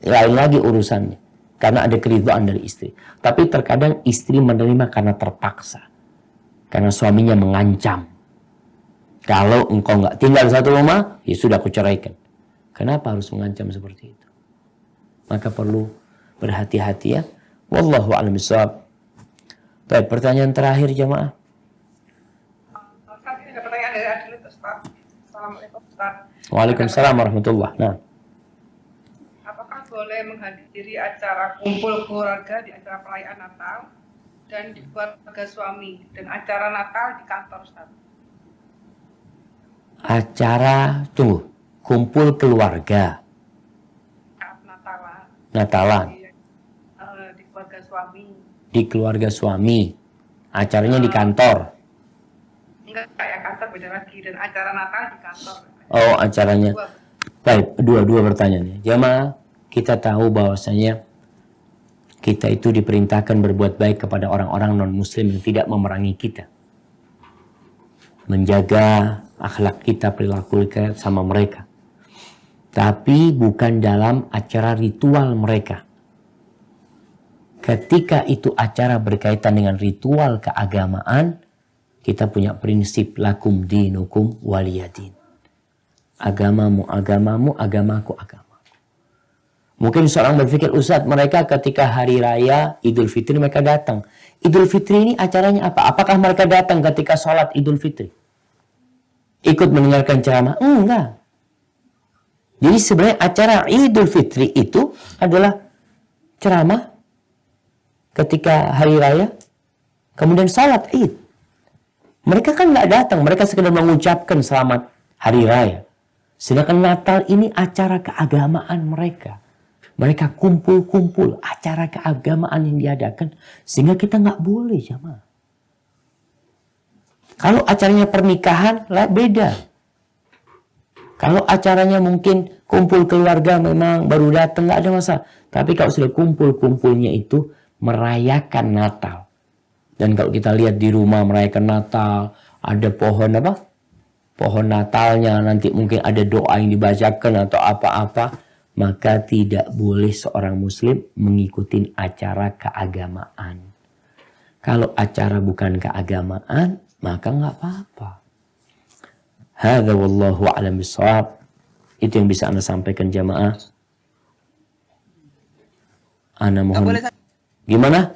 lain lagi urusannya. Karena ada keridhaan dari istri. Tapi terkadang istri menerima karena terpaksa. Karena suaminya mengancam. Kalau engkau enggak tinggal satu rumah, ya sudah aku ceraikan. Kenapa harus mengancam seperti itu? Maka perlu berhati-hati ya. Wallahu a'lam bishawab. Baik, pertanyaan terakhir jamaah. Saat ini ada pertanyaan dari Adilit Ustaz. Assalamualaikum Ustaz. Waalaikumsalam warahmatullahi. Nah, Apakah boleh menghadiri acara kumpul keluarga di acara perayaan Natal dan di keluarga suami dan acara Natal di kantor Ustaz? acara, kumpul keluarga. Natalan. Di keluarga suami. Di keluarga suami. Acaranya di kantor. Enggak, kayak kantor beda lagi. Dan acara Natal di kantor. Oh, acaranya. Baik, dua pertanyaannya. Jamaah, kita tahu bahwasanya kita itu diperintahkan berbuat baik kepada orang-orang non-muslim yang tidak memerangi kita. Menjaga akhlak kita, perilaku kita sama mereka. Tapi bukan dalam acara ritual mereka. Ketika itu acara berkaitan dengan ritual keagamaan, kita punya prinsip lakum dinukum waliyadin. Agamamu, agamamu, agamaku, agamaku. Mungkin seorang berpikir, Ustadz, mereka ketika hari raya Idul Fitri mereka datang. Idul Fitri ini acaranya apa? Apakah mereka datang ketika sholat Idul Fitri? Ikut mendengarkan ceramah? Enggak. Jadi sebenarnya acara Idul Fitri itu adalah ceramah ketika hari raya, kemudian sholat Id. Mereka kan nggak datang, mereka sekedar mengucapkan selamat hari raya. Sedangkan Natal ini acara keagamaan mereka. Mereka kumpul-kumpul, acara keagamaan yang diadakan, sehingga kita nggak boleh jamaah. Kalau acaranya pernikahan, lah beda. Kalau acaranya mungkin kumpul keluarga memang baru datang, nggak ada masalah. Tapi kalau sudah kumpul-kumpulnya itu merayakan Natal. Dan kalau kita lihat di rumah merayakan Natal, ada pohon apa? Pohon Natalnya, nanti mungkin ada doa yang dibacakan atau apa-apa. Maka tidak boleh seorang muslim mengikuti acara keagamaan. Kalau acara bukan keagamaan, maka nggak apa-apa. Hadza wallahu a'lam bishawab. Itu yang bisa Anda sampaikan jamaah. Ana mohon. Gimana?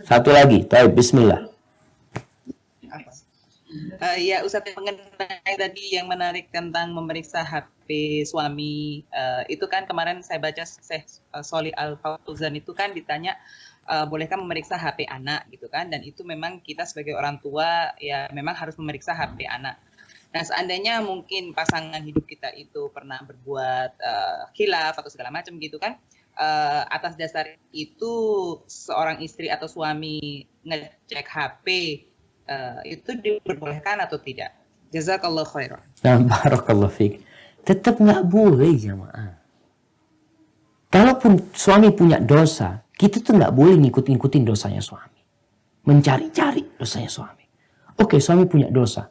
Satu lagi. Baik, bismillah. Ya, Ustadz, mengenai tadi yang menarik tentang memeriksa HP suami, itu kan kemarin saya baca Syekh Sholih Al-Fauzan itu kan ditanya, bolehkah memeriksa HP anak gitu kan, dan itu memang kita sebagai orang tua ya memang harus memeriksa HP anak. Nah, seandainya mungkin pasangan hidup kita itu pernah berbuat khilaf atau segala macam gitu kan, atas dasar itu seorang istri atau suami ngecek HP, itu diperbolehkan atau tidak? Jazakallah khairan. Nah, barakallahu fiik. Tetap nggak boleh jamaah. Kalaupun suami punya dosa, kita tuh nggak boleh ngikut-ngikutin dosanya suami. Mencari-cari dosanya suami. Oke, suami punya dosa.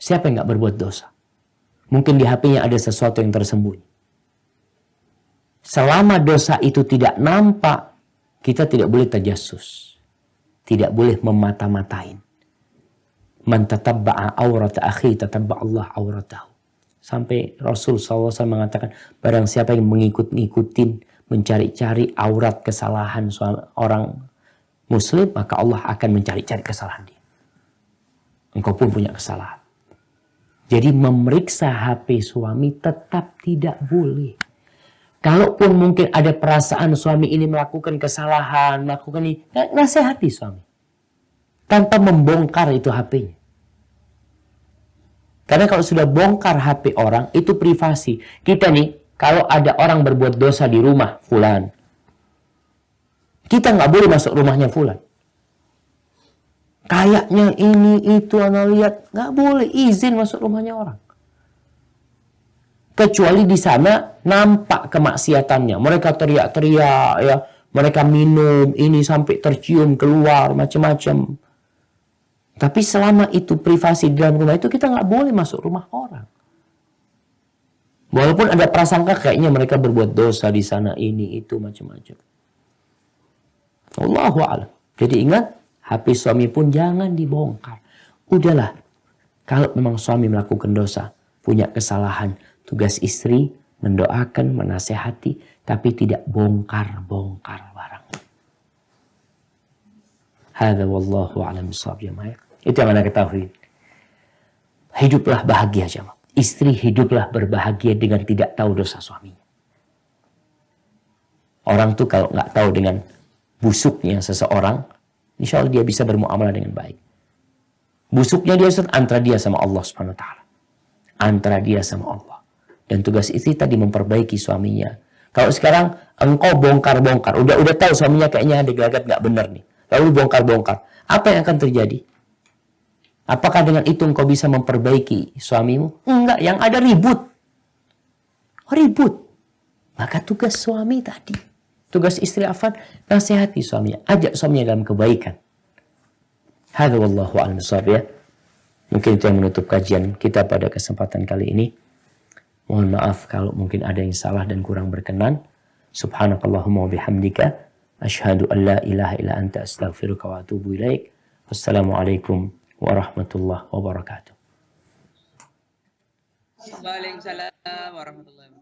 Siapa yang nggak berbuat dosa? Mungkin di HP-nya ada sesuatu yang tersembunyi. Selama dosa itu tidak nampak, kita tidak boleh tajassus. Tidak boleh memata-matain. Man tatabba'a awrata akhi tatabba' Allah awratahu. Sampai Rasul SAW mengatakan, barang siapa yang mengikut-ngikutin, mencari-cari aurat kesalahan orang muslim, maka Allah akan mencari-cari kesalahan dia. Engkau pun punya kesalahan. Jadi memeriksa HP suami tetap tidak boleh. Kalaupun mungkin ada perasaan suami ini melakukan kesalahan, melakukan ini, nasihati suami. Tanpa membongkar itu HP-nya. Karena kalau sudah bongkar HP orang, itu privasi. Kita nih, kalau ada orang berbuat dosa di rumah fulan, kita nggak boleh masuk rumahnya fulan. Kayaknya ini, itu, anak lihat. Nggak boleh izin masuk rumahnya orang. Kecuali di sana nampak kemaksiatannya. Mereka teriak-teriak, ya. Mereka minum, ini sampai tercium keluar, macam-macam. Tapi selama itu privasi di dalam rumah itu, kita nggak boleh masuk rumah orang. Walaupun ada prasangka kayaknya mereka berbuat dosa di sana, ini, itu, macam-macam. Allahu a'lam. Jadi ingat, HP suami pun jangan dibongkar. Udahlah, kalau memang suami melakukan dosa, punya kesalahan, tugas istri mendoakan, menasehati, tapi tidak bongkar-bongkar barang. Hadza wallahu a'lam bishawab jamaah. Itu yang Anda ketahui. Hiduplah bahagia jamaah. Istri hiduplah berbahagia dengan tidak tahu dosa suaminya. Orang tuh kalau nggak tahu dengan busuknya seseorang, insya Allah dia bisa bermuamalah dengan baik. Busuknya dia antara dia sama Allah Subhanahu wa taala. Antara dia sama Allah. Dan tugas istri tadi memperbaiki suaminya. Kalau sekarang engkau bongkar-bongkar, udah tahu suaminya kayaknya ada gelagat nggak benar nih. Lalu bongkar-bongkar. Apa yang akan terjadi? Apakah dengan itu engkau bisa memperbaiki suamimu? Enggak, yang ada ribut. Ribut. Maka tugas suami tadi, tugas istri afan, nasihati suaminya, ajak suaminya dalam kebaikan. Hadza wallahu a'lam bishawab ya. Mungkin itu yang menutup kajian kita pada kesempatan kali ini. Mohon maaf kalau mungkin ada yang salah dan kurang berkenan. Subhanakallahumma wa bihamdika asyhadu an la ilaha illa anta astaghfiruka wa atubu ilaik. Wassalamualaikum warahmatullahi wabarakatuh. Waalaikumsalam warahmatullahi wabarakatuh.